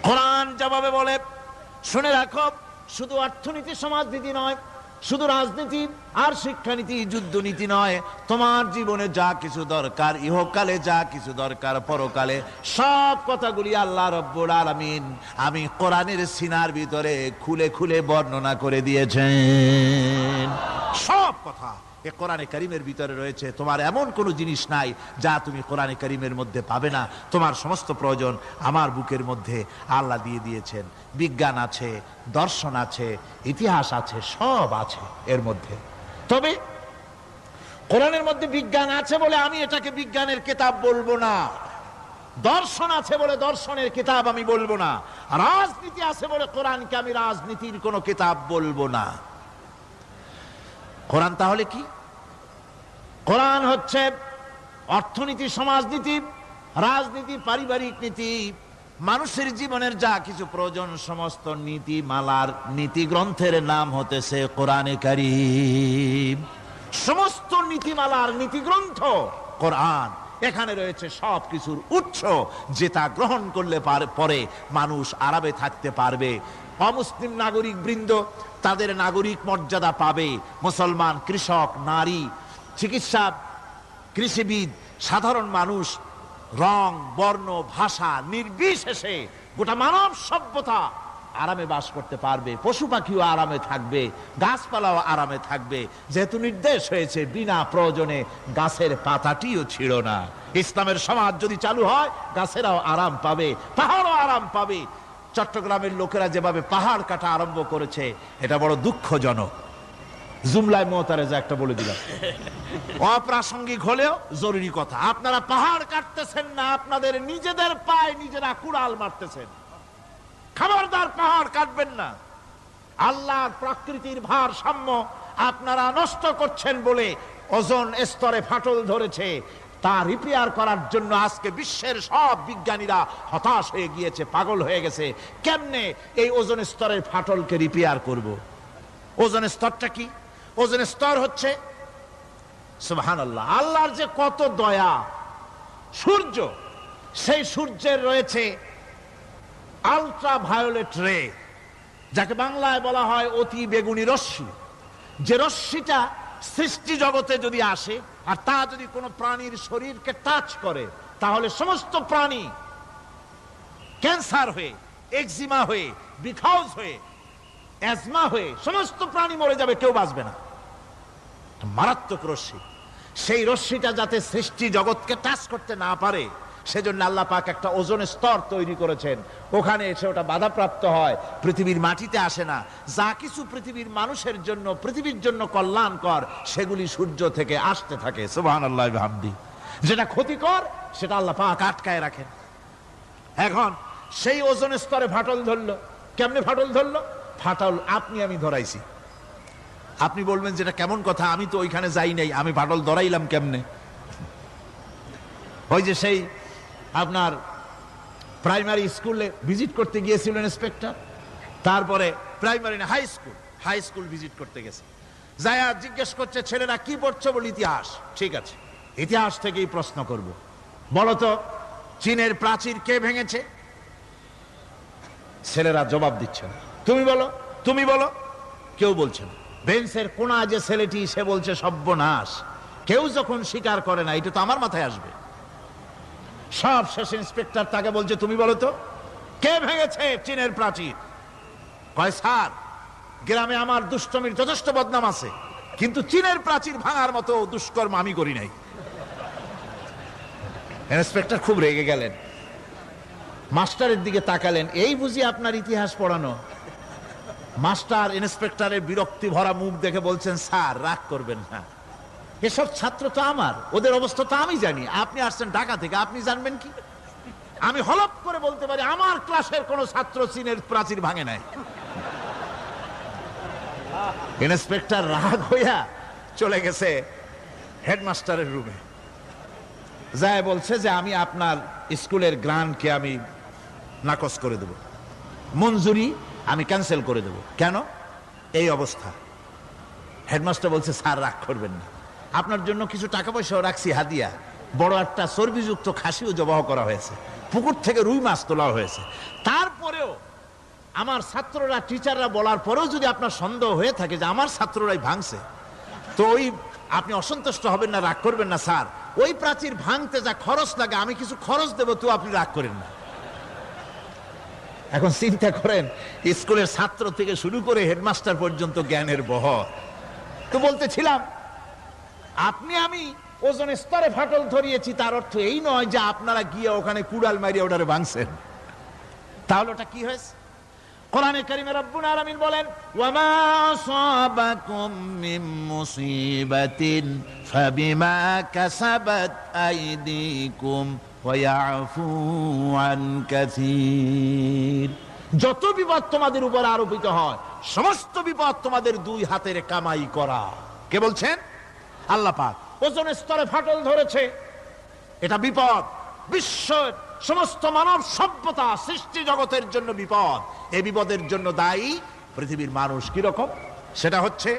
কোরআন জবাবে বলে, শুনে রাখো, শুধু অর্থনীতি সমাজনীতি নয়, শুধু রাজনীতি আর শিক্ষানীতি যুদ্ধনীতি নয়, তোমার জীবনে যা কিছু দরকার, ইহকালে যা কিছু দরকার, পরকালে সব কথাগুলি আল্লাহ রব্বুল আলামিন আমি কোরআনের সিনার ভিতরে খুলে খুলে বর্ণনা করে দিয়েছেন। সব কথা এ কোরআনে কারীমের ভিতরে রয়েছে। তোমার এমন কোনো জিনিস নাই যা তুমি কোরআনে কারীমের মধ্যে পাবে না। তোমার সমস্ত প্রয়োজন আমার বুকের মধ্যে আল্লাহ দিয়ে দিয়েছেন। বিজ্ঞান আছে, দর্শন আছে, ইতিহাস আছে, সব আছে এর মধ্যে। তবে কোরআনের মধ্যে বিজ্ঞান আছে বলে আমি এটাকে বিজ্ঞানের কিতাব বলবো না, দর্শন আছে বলে দর্শনের কিতাব আমি বলবো না, রাজনীতি আছে বলে কোরআনকে আমি রাজনীতির কোনো কিতাব বলবো না। কোরআন তাহলে কি? কোরআন হচ্ছে অর্থনীতি, সমাজনীতি, রাজনীতি, পারিবারিক নীতি, মানুষের জীবনের যা কিছু প্রয়োজন, সমস্ত নীতিমালার নীতি গ্রন্থের নাম হতেছে কোরআনে কারীম। সমস্ত নীতিমালার নীতি গ্রন্থ কোরআন। এখানে রয়েছে সব কিছুর উৎস, যেটা গ্রহণ করলে পরে মানুষ আরামে থাকতে পারবে। অমুসলিম নাগরিক বৃন্দ তাদের নাগরিক মর্যাদা পাবে। মুসলমান, কৃষক, নারী, চিকিৎসা, কৃষিবিদ, সাধারণ মানুষ, রং, বর্ণ, ভাষা নির্বিশেষে গোটা মানব সভ্যতা আরামে বাস করতে পারবে। পশু পাখিও আরামে থাকবে, গাছপালাও আরামে থাকবে, যেহেতু নির্দেশ হয়েছে বিনা প্রয়োজনে গাছের পাতাটিও ছিল না। ইসলামের সমাজ যদি চালু হয়, গাছেরাও আরাম পাবে, পাহাড়ও আরাম পাবে। চট্টগ্রামের লোকেরা যেভাবে পাহাড় কাটা আরম্ভ করেছে, এটা বড় দুঃখজনক। জুমলায় মুতারেজা একটা বলে দিলাম, অপ্রাসঙ্গিক হলেও জরুরি কথা। আপনারা পাহাড় কাটতেছেন না, আপনাদের নিজেদের পায়ে নিজেরা কুড়াল মারতেছেন। খবরদার, পাহাড় কাটবেন না। আল্লাহর প্রকৃতির ভারসাম্য আপনারা নষ্ট করছেন বলে ওজোন স্তরে ফাটল ধরেছে। তা রিপেয়ার করার জন্য আজকে বিশ্বের সব বিজ্ঞানীরা হতাশ হয়ে গিয়েছে, পাগল হয়ে গেছে। কেমনে এই ওজোন স্তরের ফাটলকে রিপেয়ার করব? ওজোন স্তরটা কি? ওজোন স্তর হচ্ছে, সুবহানাল্লাহ, আল্লাহর যে কত দয়া। সূর্য, সেই সূর্যের রয়েছে আলট্রা ভায়োলেট রে, যাকে বাংলায় বলা হয় অতি বেগুনি রশ্মি। যে রশ্মিটা সৃষ্টি জগতে যদি আসে আর তা যদি কোনো প্রাণীর শরীরকে টাচ করে, তাহলে সমস্ত প্রাণী ক্যান্সার হয়ে, এক্সিমা হয়ে, বিখাউজ হয়ে, অ্যাজমা হয়ে সমস্ত প্রাণী মরে যাবে, কেউ বাঁচবে না। মারাত্মক রশ্মি। সেই রশ্মিটা যাতে সৃষ্টি জগৎকে টাচ করতে না পারে, সেজন্য আল্লাহ পাক একটা ওজোন স্তর তৈরি করেছেন। ওখানে এসে ওটা বাধাপ্রাপ্ত হয়, পৃথিবীর মাটিতে আসে না। যা কিছু পৃথিবীর মানুষের জন্য, পৃথিবীর জন্য কল্যাণকর, সেগুলি সূর্য থেকে আসতে থাকে। সুবহানাল্লাহ ওয়া বিহামদি। যেটা ক্ষতিকর, সেটা আল্লাহ পাক আটকায় রাখেন। এখন সেই ওজোন স্তরে ফাটল ধরলো। কেমনে ফাটল ধরলো? ফাটল আপনি আমি ধরাইছি। আপনি বলবেন যেটা কেমন কথা, আমি তো ওইখানে যাই নাই, আমি ফাটল ধরাইলাম কেমনে? ওই যে সেই আপনার প্রাইমারি স্কুলে ভিজিট করতে গিয়েছিল ইন্সপেক্টর, তারপরে প্রাইমারি না হাই স্কুল ভিজিট করতে গেছে। যায়া জিজ্ঞেস করছে, ছেলেরা কি পড়ছো? বলে ইতিহাস। ঠিক আছে, ইতিহাস থেকেই প্রশ্ন করব। বলতো, চীনের প্রাচীর কে ভেঙেছে? ছেলেরা জবাব দিচ্ছে না। তুমি বলো, তুমি বলো। কেউ বলছে না। বেঞ্চের কোনা যে ছেলেটি, সে বলছে সর্বনাশ। কেউ যখন স্বীকার করে না, এটা তো আমার মাথায় আসবে। সব শেষ ইন্সপেক্টর তাকে বলছে, তুমি বলো তো, কে ভেঙেছে চীনের প্রাচীর? কয়, স্যার, গ্রামে আমার দুষ্টমির যথেষ্ট বদনাম আছে, কিন্তু চীনের প্রাচীর ভাঙার মতো দুষ্কর্ম আমি করি নাই। ইন্সপেক্টর খুব রেগে গেলেন, মাস্টারের দিকে তাকালেন। এই বুঝি আপনার ইতিহাস পড়ানো? মাস্টার ইন্সপেক্টরের বিরক্তি ভরা মুখ দেখে বলছেন, স্যার, রাগ করবেন না, এসব ছাত্র তো আমার, ওদের অবস্থা তো আমি জানি। আপনি আসছেন ঢাকা থেকে, আপনি জানবেন কি? আমি হলপ করে বলতে পারি, আমার ক্লাসের কোন ছাত্র চীনের প্রাচীর ভাঙে নাই। ইন্সপেক্টর রাগ হইয়া চলে গেছে হেডমাস্টারের রুমে, যায় বলছে যে আমি আপনার স্কুলের গ্রান্টকে আমি নাকচ করে দেব, মঞ্জুরি আমি ক্যান্সেল করে দেব। কেন? এই অবস্থা। হেডমাস্টার বলছে, স্যার, রাগ করবেন না, আপনার জন্য কিছু টাকা পয়সাও রাখছি হাদিয়া, বড় একটা চর্বিযুক্ত খাসিও জবাহ করা হয়েছে, পুকুর থেকে রুই মাছ তোলা হয়েছে। তারপরেও আমার ছাত্ররা, টিচাররা বলার পরেও যদি আপনার সন্দেহ হয়ে থাকে যে আমার ছাত্ররাই ভাঙছে, তো ওই আপনি অসন্তুষ্ট হবেন না, রাগ করবেন না। স্যার, ওই প্রাচীর ভাঙতে যা খরচ লাগে আমি কিছু খরচ দেবো, তো আপনি রাগ করেন না। এখন চিন্তা করেন, স্কুলের ছাত্র থেকে শুরু করে হেডমাস্টার পর্যন্ত জ্ঞানের বহর। তো বলতেছিলাম, আপনি আমি ওজন স্তরে ফাটল ধরিয়েছি, তার অর্থ এই নয় যে আপনারা গিয়ে ওখানে কুড়াল মারিয়ে ওটারে ভাঙছেন। তাহলে ওটা কি হয়েছে? কোরআনে কারিমে রব্বুল আলামিন বলেন, ওয়ামা আসাবাকুম মিন মুসিবাতিন ফাবিমা কাসাবাত আইদিকুম ওয়া ইয়াফু আন কাসীর। যত বিপদ তোমাদের উপর আরোপিত হয়, সমস্ত বিপদ তোমাদের দুই হাতের কামাই করা। কে বলছেন? আল্লাহ পাক। ওজন স্তরে ফাটল ধরেছে, এটা বিপদ, বিশ্বের সমস্ত মানব সভ্যতা সৃষ্টি জগতের জন্য বিপদ। এই বিপদের জন্য দায়ী পৃথিবীর মানুষ। কিরকম? সেটা হচ্ছে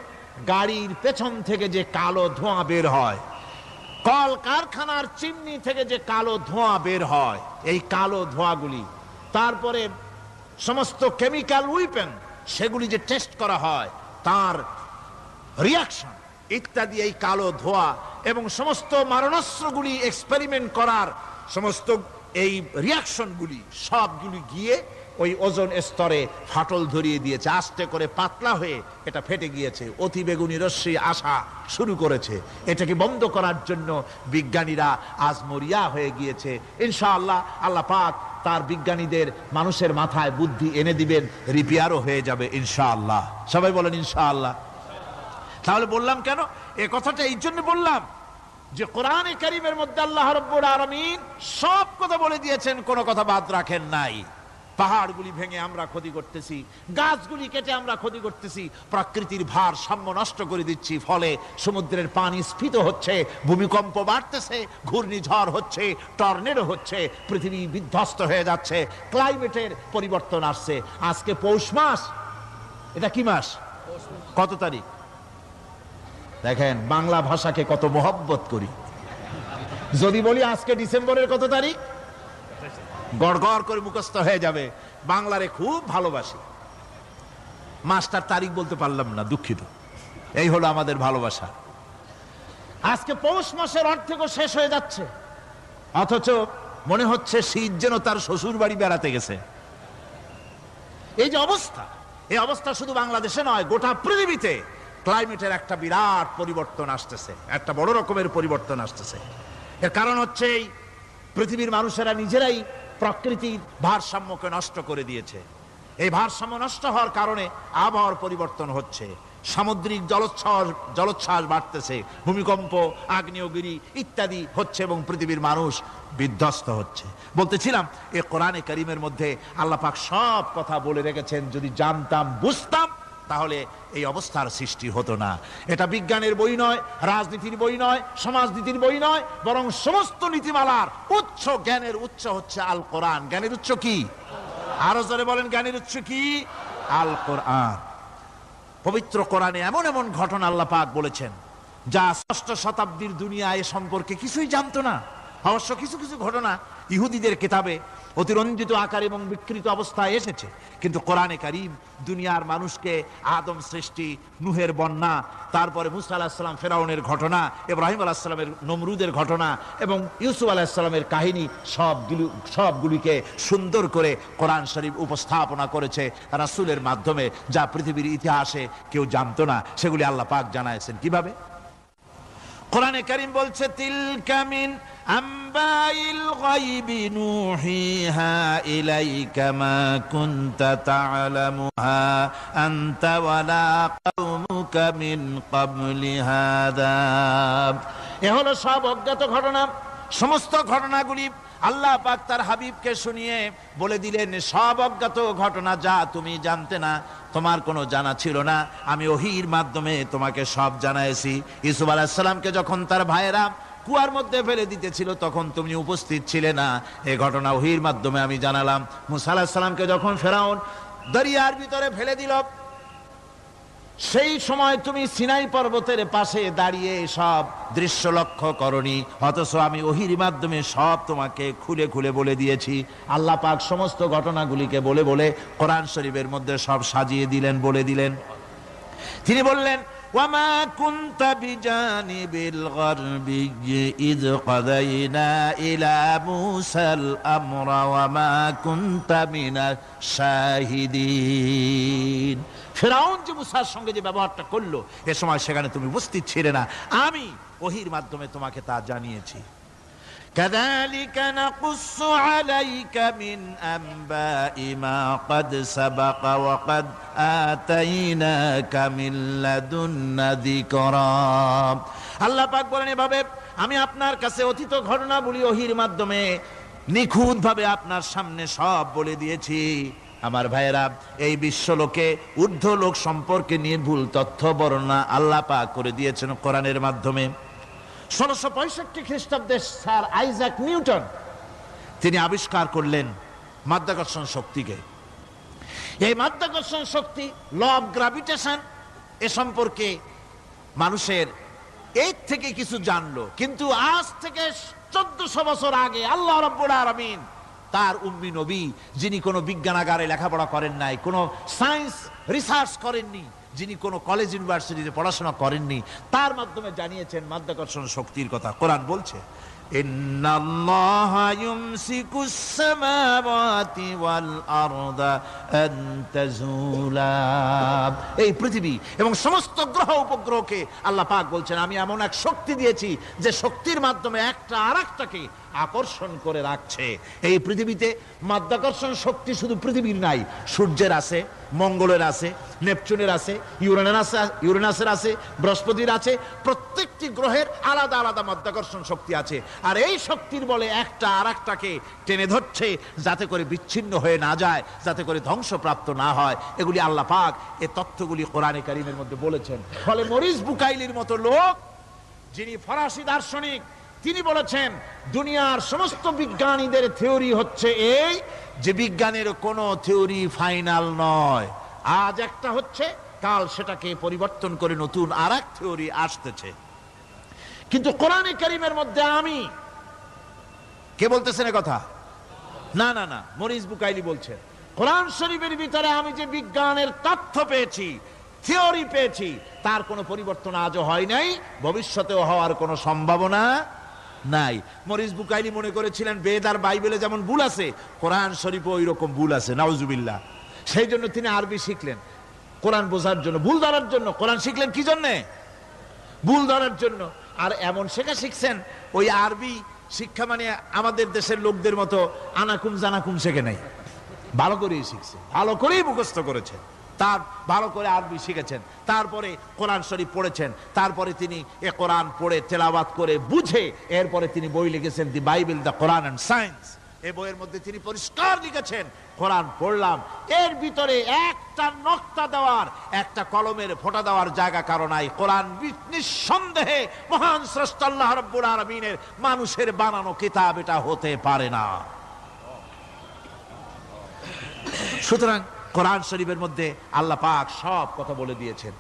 গাড়ির পেছন থেকে যে কালো ধোঁয়া বের হয়, কল কারখানার চিমনি থেকে যে কালো ধোঁয়া বের হয়, এই কালো ধোঁয়াগুলি, তারপরে সমস্ত কেমিক্যাল উইপেন সেগুলি যে টেস্ট করা হয়, তার রিয়াকশন ইত্যাদি, এই কালো ধোঁয়া এবং সমস্ত মারণাস্ত্রগুলি এক্সপেরিমেন্ট করার সমস্ত এই রিয়াকশনগুলি সবগুলি গিয়ে ওই ওজন স্তরে ফাটল ধরিয়ে দিয়েছে। আস্তে করে পাতলা হয়ে এটা ফেটে গিয়েছে, অতি বেগুনি রশ্মি আসা শুরু করেছে। এটাকে বন্ধ করার জন্য বিজ্ঞানীরা আজ মরিয়া হয়ে গিয়েছে। ইনশাআল্লাহ আল্লাহ পাক তার বিজ্ঞানীদের মানুষের মাথায় বুদ্ধি এনে দিবেন, রিপেয়ারও হয়ে যাবে ইনশাআল্লাহ। সবাই বলেন ইনশাআল্লাহ। তাহলে বললাম কেন এই কথাটা? এই জন্য বললাম যে কোরআনে কারীমের মধ্যে আল্লাহ রাব্বুল আলামিন সব কথা বলে দিয়েছেন, কোনো কথা বাদ রাখেন নাই। পাহাড়গুলি ভেঙে আমরা ক্ষতি করতেছি, গাছগুলি কেটে আমরা ক্ষতি করতেছি, প্রকৃতির ভারসাম্য নষ্ট করে দিচ্ছি, ফলে সমুদ্রের পানি স্ফীত হচ্ছে, ভূমিকম্প বাড়তেছে, ঘূর্ণিঝড় হচ্ছে, টর্নেডো হচ্ছে, পৃথিবী বিধ্বস্ত হয়ে যাচ্ছে, ক্লাইমেটের পরিবর্তন আসছে। আজকে পৌষ মাস, এটা কি মাস? কত তারিখ? দেখেন বাংলা ভাষাকে কত মহব্বত করি। যদি বলি আজকে ডিসেম্বরের কত তারিখ, গড় গড় করে মুখস্থ হয়ে যাবে। বাংলারে খুব ভালোবাসি, মাস্টার তারিখ বলতে পারলাম না, দুঃখিত। এই হলো আমাদের ভালোবাসা। আজকে পৌষ মাসের অর্ধেকও শেষ হয়ে যাচ্ছে, অথচ মনে হচ্ছে শীত যেন তার শ্বশুর বাড়ি বেড়াতে গেছে। এই যে অবস্থা, এই অবস্থা শুধু বাংলাদেশে নয়, গোটা পৃথিবীতে ক্লাইমেটের একটা বিরাট পরিবর্তন আসতেছে, একটা বড় রকমের পরিবর্তন আসতেছে। এর কারণ হচ্ছে এই পৃথিবীর মানুষেরা নিজেরাই প্রকৃতির ভারসাম্যকে নষ্ট করে দিয়েছে। এই ভারসাম্য নষ্ট হওয়ার কারণে আবহাওয়ার পরিবর্তন হচ্ছে, সামুদ্রিক জলোচ্ছ্বাস বাড়তেছে, ভূমিকম্প, আগ্নেয়গিরি ইত্যাদি হচ্ছে এবং পৃথিবীর মানুষ বিধ্বস্ত হচ্ছে। বলতেছিলাম এই কোরআনে কারীমের মধ্যে আল্লাহ পাক সব কথা বলে রেখেছেন। যদি জানতাম, বুঝতাম, তাহলে এই অবস্থার সৃষ্টি হতো না। এটা বিজ্ঞানের বই নয়, রাজনীতির বই নয়, সমাজনীতির বই নয়, বরং সমস্ত নীতিমালার উচ্চ, জ্ঞানের উচ্চ হচ্ছে আল কোরআন। জ্ঞানের উচ্চ কি? আরো জোরে বলেন, জ্ঞানের উচ্চ কি? আল কোরআন। পবিত্র কোরআনে এমন এমন ঘটনা আল্লাহ পাক বলেছেন যা ষষ্ঠ শতাব্দীর দুনিয়া এ সম্পর্কে কিছুই জানতো না। অবশ্য কিছু কিছু ঘটনা ইহুদিদের কিতাবে অতিরঞ্জিত আকার এবং বিকৃত অবস্থায় এসেছে, কিন্তু কোরআনে কারীম দুনিয়ার মানুষকে আদম সৃষ্টি, নূহের বন্যা, তারপরে মুসা আলাইহিস সালাম ফেরাউনের ঘটনা, ইব্রাহিম আলাইহিস সালামের নমরুদের ঘটনা এবং ইউসুফ আলাইহিস সালামের কাহিনী সবগুলিকে সুন্দর করে কোরআন শরীফ উপস্থাপনা করেছে রাসূলের মাধ্যমে, যা পৃথিবীর ইতিহাসে কেউ জানতো না। সেগুলি আল্লাহ পাক জানাইছেন কিভাবে? কোরআনে কারীম বলছে, তিলকা মিন আম্বাইল গায়বি নূহিহা ইলাইকা মা কুনতা তা'লামুহা আনতা ওয়ালা কওমুকা মিন ক্বাবলি হাযা। এ হলো সব অজ্ঞাত ঘটনা। সমস্ত ঘটনাগুলি আল্লাহ পাক তার হাবিবকে শুনিয়ে বলে দিলেন, সব অজ্ঞাত ঘটনা যা তুমি জানতে না, তোমার কোনো জানা ছিল না, আমি ওহীর মাধ্যমে তোমাকে সব জানাইছি। ইউসুফ আলাইহিস সালামকে যখন তার ভাইয়েরা কুয়ার মধ্যে ফেলে দিতেছিল তখন তুমি উপস্থিত ছিলে না, এই ঘটনা ওহীর মাধ্যমে আমি জানালাম। মুসা আলাইহিস সালামকে যখন ফেরাউন দরিয়ার ভিতরে ফেলে দিল, সেই সময় তুমি সিনাই পর্বতের পাশে দাঁড়িয়ে সব দৃশ্য লক্ষ্য করনি, অথচ আমি ওহির মাধ্যমে সব তোমাকে খুলে খুলে বলে দিয়েছি। আল্লাহ পাক সমস্ত ঘটনাগুলিকে বলে বলে কোরআন শরীফের মধ্যে সব সাজিয়ে দিলেন, বলে দিলেন। তিনি বললেন, ওয়ামা কুনতা বিজানিবিল গারবিয়্যি ইয কাদাইনা ইলা মূসাল আমরা ওয়ামা কুনতা মিনাশ শাহিদিন। ফিরআউন যে মুসার সঙ্গে যে ব্যবহারটা করলো, এ সময় সেখানে তুমি উপস্থিত ছিলে না, আমি ওহীর মাধ্যমে তোমাকে তা জানিয়েছি। كذلك نقص عليك من أنباء ما قد سبق وقد آتيناك من لدنا ذكرا। আল্লাহ পাক বলেন, এভাবে আমি আপনার কাছে অতীত ঘটনাবলী ওহীর মাধ্যমে নিখুঁত ভাবে আপনার সামনে সব বলে দিয়েছি। আমার ভাইয়েরা, এই বিশ্বলোকে ঊর্ধ্ব লোক সম্পর্কে নির্ভুল তথ্য বর্ণনা আল্লাহ পাক করে দিয়েছেন কোরআনের মাধ্যমে। 1665 খ্রিস্টাব্দে স্যার আইজাক নিউটন তিনি আবিষ্কার করলেন মাধ্যাকর্ষণ শক্তিকে। এই মাধ্যাকর্ষণ শক্তি, ল অফ গ্রাভিটেশন, এ সম্পর্কে মানুষের এই থেকে কিছু জানলো, কিন্তু আজ থেকে 1400 বছর আগে আল্লাহ রাব্বুল আলামিন তার উম্মি নবী, যিনি কোনো বিজ্ঞানাগারে লেখাপড়া করেন নাই, কোনো সায়েন্স রিসার্চ করেননি, যিনি কোনো কলেজ ইউনিভার্সিটিতে পড়াশোনা করেননি, তার মাধ্যমে জানিয়েছেন মাধ্যাকর্ষণ শক্তির কথা। কোরআন বলছে, ইন্নাল্লাহা ইউমসিকুস সামাওয়াতি ওয়াল আরদা আন তাজুলা। এই পৃথিবী এবং সমস্ত গ্রহ উপগ্রহকে আল্লাহ পাক বলছেন, আমি এমন এক শক্তি দিয়েছি যে শক্তির মাধ্যমে একটা আরেকটাকে আকর্ষণ করে রাখছে। এই পৃথিবীতে মাধ্যাকর্ষণ শক্তি শুধু পৃথিবীর নাই, সূর্যের আছে, মঙ্গলের আছে, নেপচুনের আছে, ইউরেনাসের আছে, বৃহস্পতির আছে। প্রত্যেকটি গ্রহের আলাদা আলাদা মাধ্যাকর্ষণ শক্তি আছে, আর এই শক্তির বলে একটা আরেকটাকে টেনে ধরছে, যাতে করে বিচ্ছিন্ন হয়ে না যায়, যাতে করে ধ্বংসপ্রাপ্ত না হয়। এগুলি আল্লাহ পাক এই তথ্যগুলি কোরআনে কারীমের মধ্যে বলেছেন। ফলে মরিস বুকাইলির মতো লোক, যিনি ফরাসি দার্শনিক, তিনি বলেছেন দুনিয়ার সমস্ত বিজ্ঞানীদের থিওরি হচ্ছে এই, যে বিজ্ঞানের কোনো থিওরি ফাইনাল নয়। আজ একটা হচ্ছে, কাল সেটাকে পরিবর্তন করে নতুন আরেক থিওরি আসতেছে। কিন্তু কোরআনে কারীমের মধ্যে আমি, কে বলতেছেন কথা? না না না, মরিস বুকাইলি বলছেন, কোরআন শরীফের ভিতরে আমি যে বিজ্ঞানের তথ্য পেয়েছি, থিওরি পেয়েছি, তার কোনো পরিবর্তন আজও হয় নাই, ভবিষ্যতেও হওয়ার কোনো সম্ভাবনা নাই। মরিস বুকাইলি মনে করেছিলেন বেদ আর বাইবেলে যেমন ভুল আছে, কোরআন শরীফে ওই রকম ভুল আছে, নাউজুবিল্লাহ। সেই জন্য তিনি আরবি শিখলেন কোরআন বোঝার জন্য, ভুল ধরার জন্য। কোরআন শিখলেন কি জন্যে? ভুল ধরার জন্য। আর এমন শেখা শিখছেন, ওই আরবি শিক্ষা মানে আমাদের দেশের লোকদের মতো আনাকুম জানাকুম শেখে নাই, ভালো করেই শিখছে, ভালো করেই মুখস্থ করেছেন, তার ভালো করে আরবি শিখেছেন, তারপরে কোরআন শরীফ পড়েছেন, তারপরে তিনি এ কোরআন পড়ে তেলাওয়াত করে বুঝে এরপরে তিনি বই লিখেছেন, দি Bible, the Quran and science. এই বইয়ের মধ্যে তিনি পরিষ্কার লিখেছেন, কোরআন পড়লাম, এর ভিতরে একটা নকতা দেওয়ার, একটা কলমের ফোঁটা দেওয়ার জায়গা কারো নাই। কোরআন নিঃসন্দেহে মহান স্রষ্টা আল্লাহ রাব্বুল আলামিনের মানুষের বানানো কিতাব, এটা হতে পারে না। সুতরাং কোরআন শরীফের মধ্যে আল্লাহ পাক সব কথা বলে দিয়েছেন।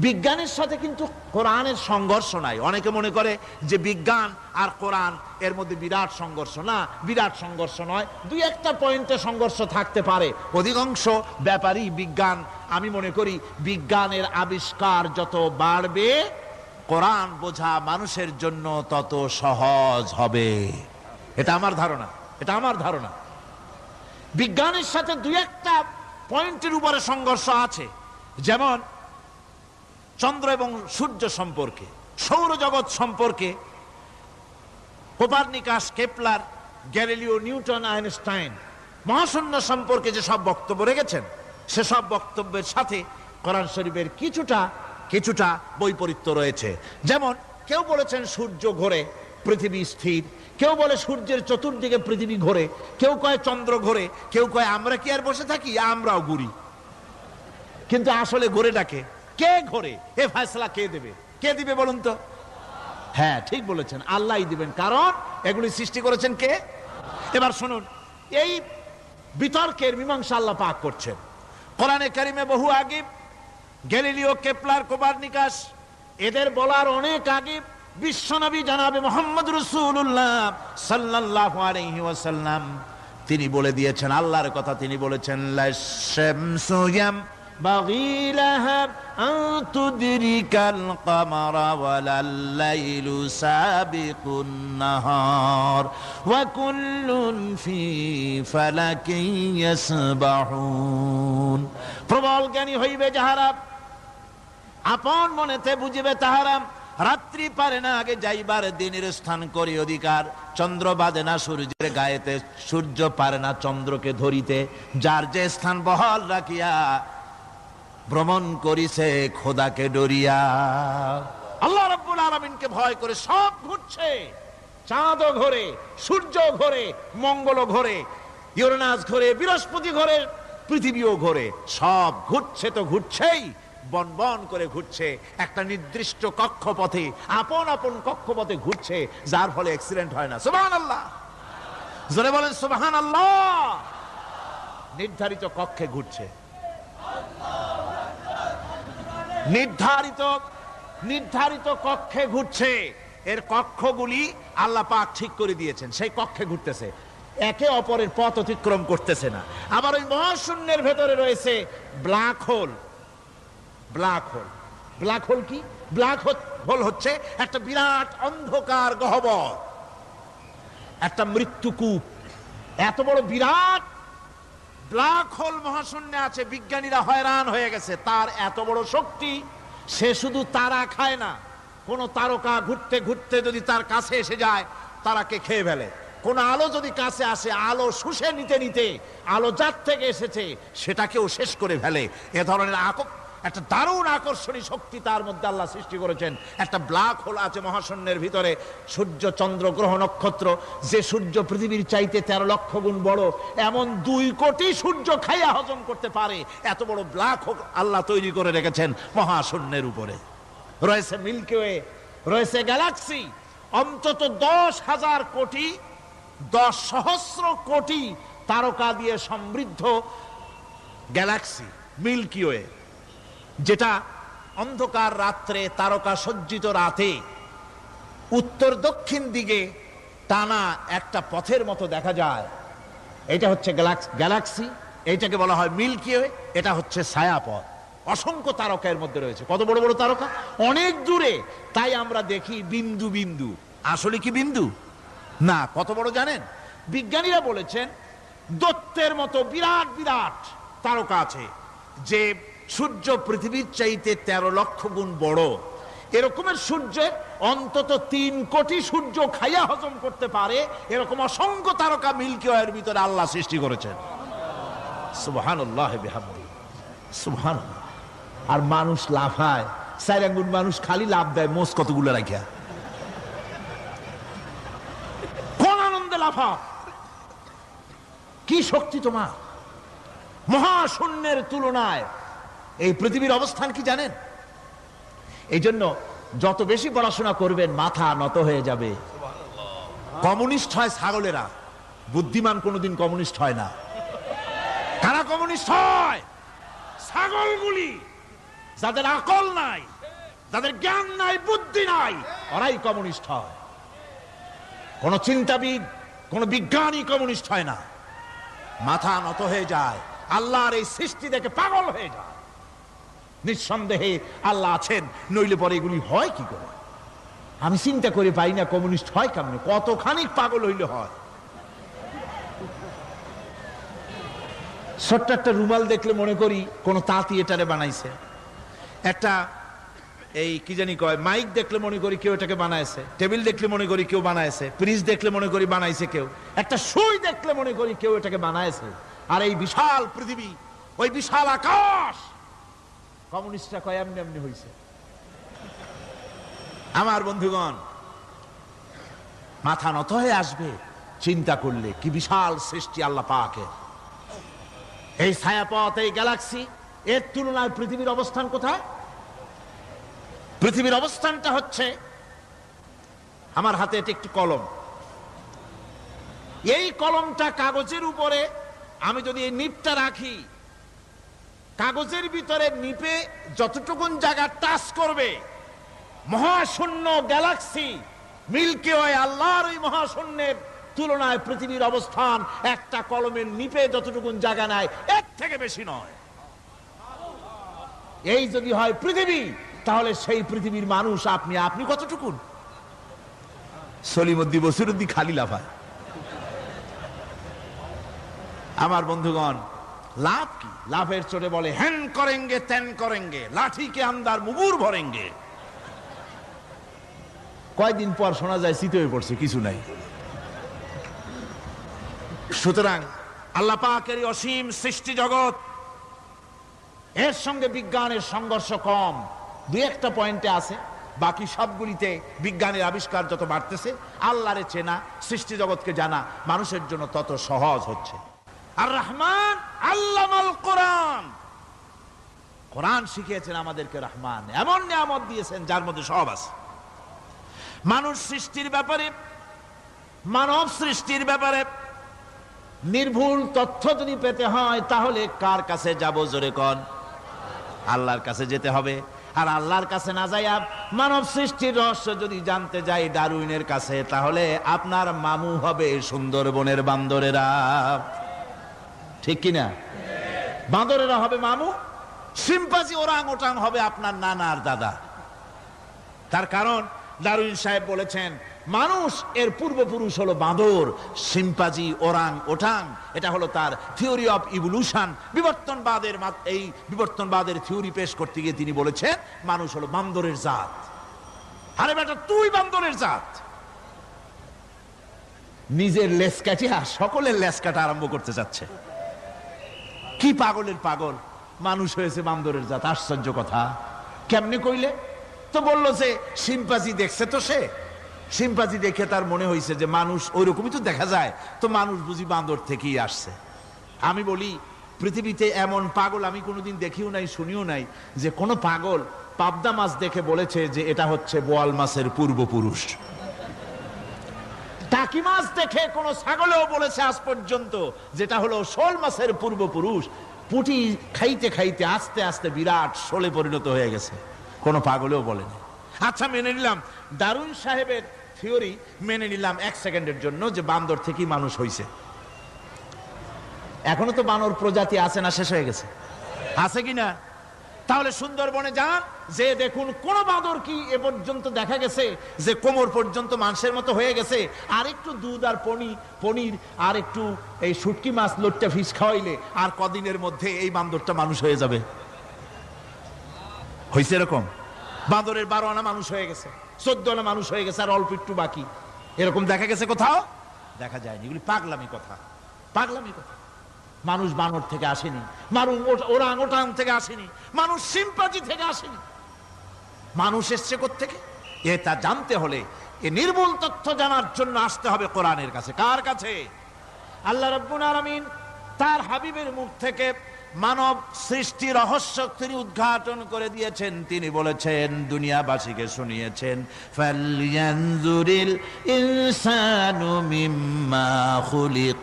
বিজ্ঞানের সাথে কিন্তু কোরআনের সংঘর্ষ নাই। অনেকে মনে করে যে বিজ্ঞান আর কোরআন এর মধ্যে বিরাট সংঘর্ষ। না, বিরাট সংঘর্ষ নয়, দুই একটা পয়েন্টে সংঘর্ষ থাকতে পারে। অধিকাংশ ব্যাপারই বিজ্ঞান, আমি মনে করি বিজ্ঞানের আবিষ্কার যত বাড়বে, কোরআন বোঝা মানুষের জন্য তত সহজ হবে। এটা আমার ধারণা, এটা আমার ধারণা। বিজ্ঞানের সাথে দুই একটা পয়েন্টের উপরে সংঘর্ষ আছে, যেমন চন্দ্র এবং সূর্য সম্পর্কে, সৌরজগৎ সম্পর্কে Copernicus, Kepler, Galileo, Newton, Einstein মহাশূন্য সম্পর্কে যে সব বক্তব্য রেখেছেন, সেসব বক্তব্যের সাথে কোরআন শরীফের কিছুটা বৈপরীত্য রয়েছে। যেমন কেউ বলেছেন সূর্য ঘোরে, পৃথিবী স্থির, কেউ বলে সূর্যের চতুর্দিকে পৃথিবী ঘোরে, কেউ কয় চন্দ্র ঘোরে, কেউ কয় আমরা কি আর বসে থাকি, আমরাও ঘুরি। কিন্তু আসলে ঘোরেটাকে কে ঘোরে, এ ফয়সালা কে দেবে? কে দিবে বলুন তো? হ্যাঁ, ঠিক বলেছেন, আল্লাহই দিবেন, কারণ এগুলি সৃষ্টি করেছেন কে? এবার শুনুন, এই বিতর্কের মীমাংসা আল্লাহ পাক করছেন। কোরআনে কারিমে বহু আগে গ্যালিলিও, কেপলার, কোপারনিকাস, এদের বলার অনেক আগে বিশ্বনবী জনাবে মুহাম্মদ রাসূলুল্লাহ সাল্লাল্লাহু আলাইহি ওয়াসাল্লাম তিনি বলে দিয়েছেন, আল্লাহর কথা তিনি বলেছেন, লাশ-শামসু ইয়ামবাগী লাহা আন তুদরিকাল কামারা ওয়ালাল লাইলু সাবিকুন নাহার ওয়া কুল্লুন ফি ফালাকিন ইয়াসবাহুন। প্রবল জ্ঞানী হইবে যাহারা, আপন মনেতে বুঝিবে তাহারা, রাত্রি পারে না আগে যাইবার দিনের স্থান করি অধিকার, চন্দ্র বাঁধে না সূর্যের গায়েতে, সূর্য পারে না চন্দ্রকে ধরিতে, যার যে স্থান বহাল রাখিয়া ভ্রমণ করিছে খোদাকে ডরিয়া। আল্লাহ রাব্বুল আলামিনকে ভয় করে সব ঘুরছে, চাঁদও ঘোরে, সূর্য ঘোরে, মঙ্গল ঘোরে, ইউরেনাস ঘোরে, বৃহস্পতি ঘোরে, পৃথিবীও ঘোরে, সব ঘুরছে তো ঘুরছেই, বন বন করে ঘুরছে, একটা নির্দিষ্ট কক্ষপথে, আপন আপন কক্ষপথে ঘুরছে, যার ফলে অ্যাক্সিডেন্ট হয় না। সুবহানাল্লাহ, জোরে বলেন সুবহানাল্লাহ। নির্ধারিত কক্ষে ঘুরছে, নির্ধারিত কক্ষে ঘুরছে, এর কক্ষগুলি আল্লাহ পাক ঠিক করে দিয়েছেন, সেই কক্ষে ঘুরতেছে, একে অপরের পথ অতিক্রম করতেছে না। আবার ওই মহাশূন্যের ভেতরে রয়েছে black hole. Black hole, black hole কি? ব্ল্যাক হোল হচ্ছে একটা বিরাট অন্ধকার গহ্বর, একটা মৃত্যুকূপ। এত বড় বিরাট ব্ল্যাক হোল মহাশূন্যে আছে, বিজ্ঞানীরা হয়রান হয়ে গেছে, তার এত বড় শক্তি। সে শুধু তারা খায় না, কোন তারকা ঘুরতে ঘুরতে যদি তার কাছে এসে যায় তারাকে খেয়ে ফেলে। কোন আলো যদি কাছে আসে, আলো শুষে নিতে নিতে আলো যার থেকে এসেছে সেটাকেও শেষ করে ফেলে। এ ধরনের একটা দারুণ আকর্ষণী শক্তি তার মধ্যে আল্লাহ সৃষ্টি করেছেন। একটা ব্ল্যাক হোল আছে মহাশূন্যের ভিতরে, সূর্য, চন্দ্র, গ্রহ, নক্ষত্র, যে সূর্য পৃথিবীর চাইতে 13 লক্ষ গুণ বড়, এমন 2 কোটি সূর্য খাইয়া হজম করতে পারে, এত বড় ব্ল্যাক হোল আল্লাহ তৈরি করে রেখেছেন মহাশূন্যের উপরে। রয়েছে মিল্কি ওয়ে, রয়েছে গ্যালাক্সি, অন্তত 10,000 কোটি, 10 সহস্র কোটি তারকা দিয়ে সমৃদ্ধ গ্যালাক্সি মিল্কি ওয়ে, যেটা অন্ধকার রাত্রে, তারকা সজ্জিত রাতে উত্তর দক্ষিণ দিকে টানা একটা পথের মতো দেখা যায়। এটা হচ্ছে গ্যালাক্সি, এইটাকে বলা হয় মিল্কি ওয়ে, এটা হচ্ছে ছায়াপথ। অসংখ্য তারকা এর মধ্যে রয়েছে। কত বড় বড় তারকা, অনেক দূরে, তাই আমরা দেখি বিন্দু বিন্দু, আসলে কি বিন্দু না। কত বড় জানেন? বিজ্ঞানীরা বলেছেন দৈত্যের মতো বিরাট বিরাট তারকা আছে, যে সূর্য পৃথিবীর চাইতে 13 লক্ষ গুণ বড়। এরকমের সূর্যের অন্তত 3 কোটি সূর্য খাইয়া হজম করতে পারে, এরকম অসংখ্য তারকা মিল্কি ওয়ের ভিতরে আল্লাহ সৃষ্টি করেছেন। সুবহানাল্লাহ বিহামদিহি, সুবহানাল্লাহ। আর মানুষ লাফায়, 4 আঙ্গুল মানুষ খালি লাফ দেয়, মোষ কতগুলো রাখিয়া, কোন আনন্দে লাফা, কি শক্তি তোমার! মহাশূন্যের তুলনায় এই পৃথিবীর অবস্থান কি জানেন? এই জন্য যত বেশি পড়াশোনা করবেন মাথা নত হয়ে যাবে। কমিউনিস্ট হয় ছাগলেরা, বুদ্ধিমান কোনোদিন কমিউনিস্ট হয় না। কারা কমিউনিস্ট হয়? ছাগলগুলি, যাদের আকল নাই, যাদের জ্ঞান নাই, বুদ্ধি নাই, ওরাই কমিউনিস্ট হয়। কোন চিন্তাবিদ, কোন বিজ্ঞানী কমিউনিস্ট হয় না। মাথা নত হয়ে যায়, আল্লাহর এই সৃষ্টি দেখে পাগল হয়ে যায়। নিঃসন্দেহে আল্লাহ আছেন, নইলে পরে এগুলি হয় কি করে? আমি চিন্তা করে পাই না কমিউনিস্ট হয় কেমনে, কতখানি পাগল হইলে হয়। ছোট্ট একটা রুমাল দেখলে মনে করি কোন তাঁতি এটারে বানাইছে, একটা এই কি জানি কয় মাইক দেখলে মনে করি কেউ এটাকে বানাইছে, টেবিল দেখলে মনে করি কেউ বানাইছে, ফ্রিজ দেখলে মনে করি বানাইছে কেউ, একটা সুই দেখলে মনে করি কেউ এটাকে বানাইছে। আর এই বিশাল পৃথিবী, ওই বিশাল আকাশ, কমিউনিস্টরা কয় এমনি এমনি হইছে। আমার বন্ধুগণ, মাথা নত হয়ে আসবে চিন্তা করলে কি বিশাল সৃষ্টি আল্লাহ পাকের। এই ছায়াপথ, এই গ্যালাক্সি, এর তুলনায় পৃথিবীর অবস্থান কোথায়? পৃথিবীর অবস্থানটা হচ্ছে, আমার হাতে এটি একটি কলম, এই কলমটা কাগজের উপরে আমি যদি এই নিপটা রাখি, কাগজের ভিতরে নিপে যতটুকুন জায়গা টাচ করবে, মহাশূন্য গ্যালাক্সি মিল্কি ওয়ে, আল্লাহর ওই মহাশূন্যের তুলনায় পৃথিবীর অবস্থান একটা কলমের নিপে যতটুকুন জায়গা নেয় এর থেকে বেশি নয়। এই যদি হয় পৃথিবী, তাহলে সেই পৃথিবীর মানুষ আপনি কতটুকুন? সলিমুদ্দি বসিরুদ্দি খালি লাফায়। আমার বন্ধুগণ, লাভ কি? লাভের চোটে বলে হ্যান করেঙ্গে ত্যান করেঙ্গে, লাঠি কে আন্দার মুগুর ভরেঙ্গে। কয়দিন পর শোনা যায় শীত হয়ে পড়ছে, কিছু নাই। সুতরাং আল্লাহ পাকের অসীম সৃষ্টি জগৎ, এর সঙ্গে বিজ্ঞানের সংঘর্ষ কম, দুই একটা পয়েন্টে আছে। বাকি সবগুলিতে বিজ্ঞানের আবিষ্কার যত বাড়তেছে, আল্লাহরে চেনা, সৃষ্টি জগৎকে জানা মানুষের জন্য তত সহজ হচ্ছে। আর রহমান আল্লামাল কোরআন, কোরআন শিখিয়েছেন আমাদেরকে রহমান, এমন নিয়ামত দিয়েছেন যার মধ্যে সব আছে। মানুষ সৃষ্টির ব্যাপারে, মানব সৃষ্টির ব্যাপারে নির্ভুল তথ্য যদি পেতে হয়, তাহলে কার কাছে যাব? জোরে কন। আল্লাহর কাছে যেতে হবে। আর আল্লাহর কাছে না যাইয়া মানব সৃষ্টির রহস্য যদি জানতে যাই ডারউইনের কাছে, তাহলে আপনার মামু হবে সুন্দরবনের বান্দরেরা। ঠিক কিনা? বান্দরেরা হবে মামু, সিম্পাজি ওরাং ওটাং হবে আপনার নানার দাদা। তার কারণ ডারউইন সাহেব বলেছেন, মানুষ এর পূর্বপুরুষ হলো বাঁদর, সিম্পাজি, ওরাং ওটাং। এটা হলো তার থিওরি অফ ইভলিউশন। এই বিবর্তনবাদের থিওরি পেশ করতে গিয়ে তিনি বলেছেন, মানুষ হলো বান্দরের জাত। আরে বেটা, তুই বান্দরের জাত। নিজের লেজ কাটিয়া সকলের লেজ কাটা আরম্ভ করতে যাচ্ছে। কি পাগলের পাগল, মানুষ হয়েছে বান্দরের জাত। আশ্চর্য কথা। কেমনে কইলে? তো বললো যে সিম্পাজি দেখছে, তো সে সিম্পাজি দেখে তার মনে হয়েছে যে মানুষ ওইরকমই তো দেখা যায়, তো মানুষ বুঝি বান্দর থেকেই আসছে। আমি বলি, পৃথিবীতে এমন পাগল আমি কোনোদিন দেখিও নাই, শুনিও নাই যে কোনো পাগল পাবদা মাছ দেখে বলেছে যে এটা হচ্ছে বোয়াল মাছের পূর্বপুরুষ। টাকি মাছ দেখে কোনো ছাগলেও বলেছে আজ পর্যন্ত যেটা হলো শোল মাছের পূর্বপুরুষ। পুঁটি খাইতে খাইতে আস্তে আস্তে বিরাট শোলে পরিণত হয়ে গেছে, কোনো পাগলেও বলেনি। আচ্ছা, মেনে নিলাম ডারউইন সাহেবের থিওরি, মেনে নিলাম এক সেকেন্ডের জন্য যে বান্দর থেকেই মানুষ হয়েছে। এখনো তো বানর প্রজাতি আছে না? শেষ হয়ে গেছে? আছে কিনা? তাহলে সুন্দরবনে যান, যে দেখুন কোন বাঁদর কি এ পর্যন্ত দেখা গেছে যে কোমর পর্যন্ত মানুষের মতো হয়ে গেছে? আর একটু দুধ আর পনির আর একটু এই শুটকি মাছ লোট্টা ফিশ খাওয়াইলে আর কদিনের মধ্যে এই বান্দরটা মানুষ হয়ে যাবে। হয়েছে এরকম? বাঁদরের 12 আনা মানুষ হয়ে গেছে, 14 আনা মানুষ হয়ে গেছে, আর অল্প একটু বাকি। এরকম দেখা গেছে কোথাও? দেখা যায়নি। এগুলি পাগলামি কথা, পাগলামি কথা। মানুষ বানর থেকে আসেনি, মানুষ ওরাং ওটাং থেকে আসেনি, মানুষ সিম্পাজি থেকে আসেনি। মানুষ এসছে কোত্থেকে? এটা জানতে হলে, এ নির্মূল তথ্য জানার জন্য আসতে হবে কোরআনের কাছে। কার কাছে? আল্লাহ রাব্বুল আলামিন তার হাবিবের মুখ থেকে মানব সৃষ্টি রহস্য তিনি উদ্ঘাটন করে দিয়েছেন। তিনি বলেছেন, দুনিয়াবাসীকে শুনিয়েছেন, ফালয়ানজুরিল ইনসানু মিম্মা খুলিক,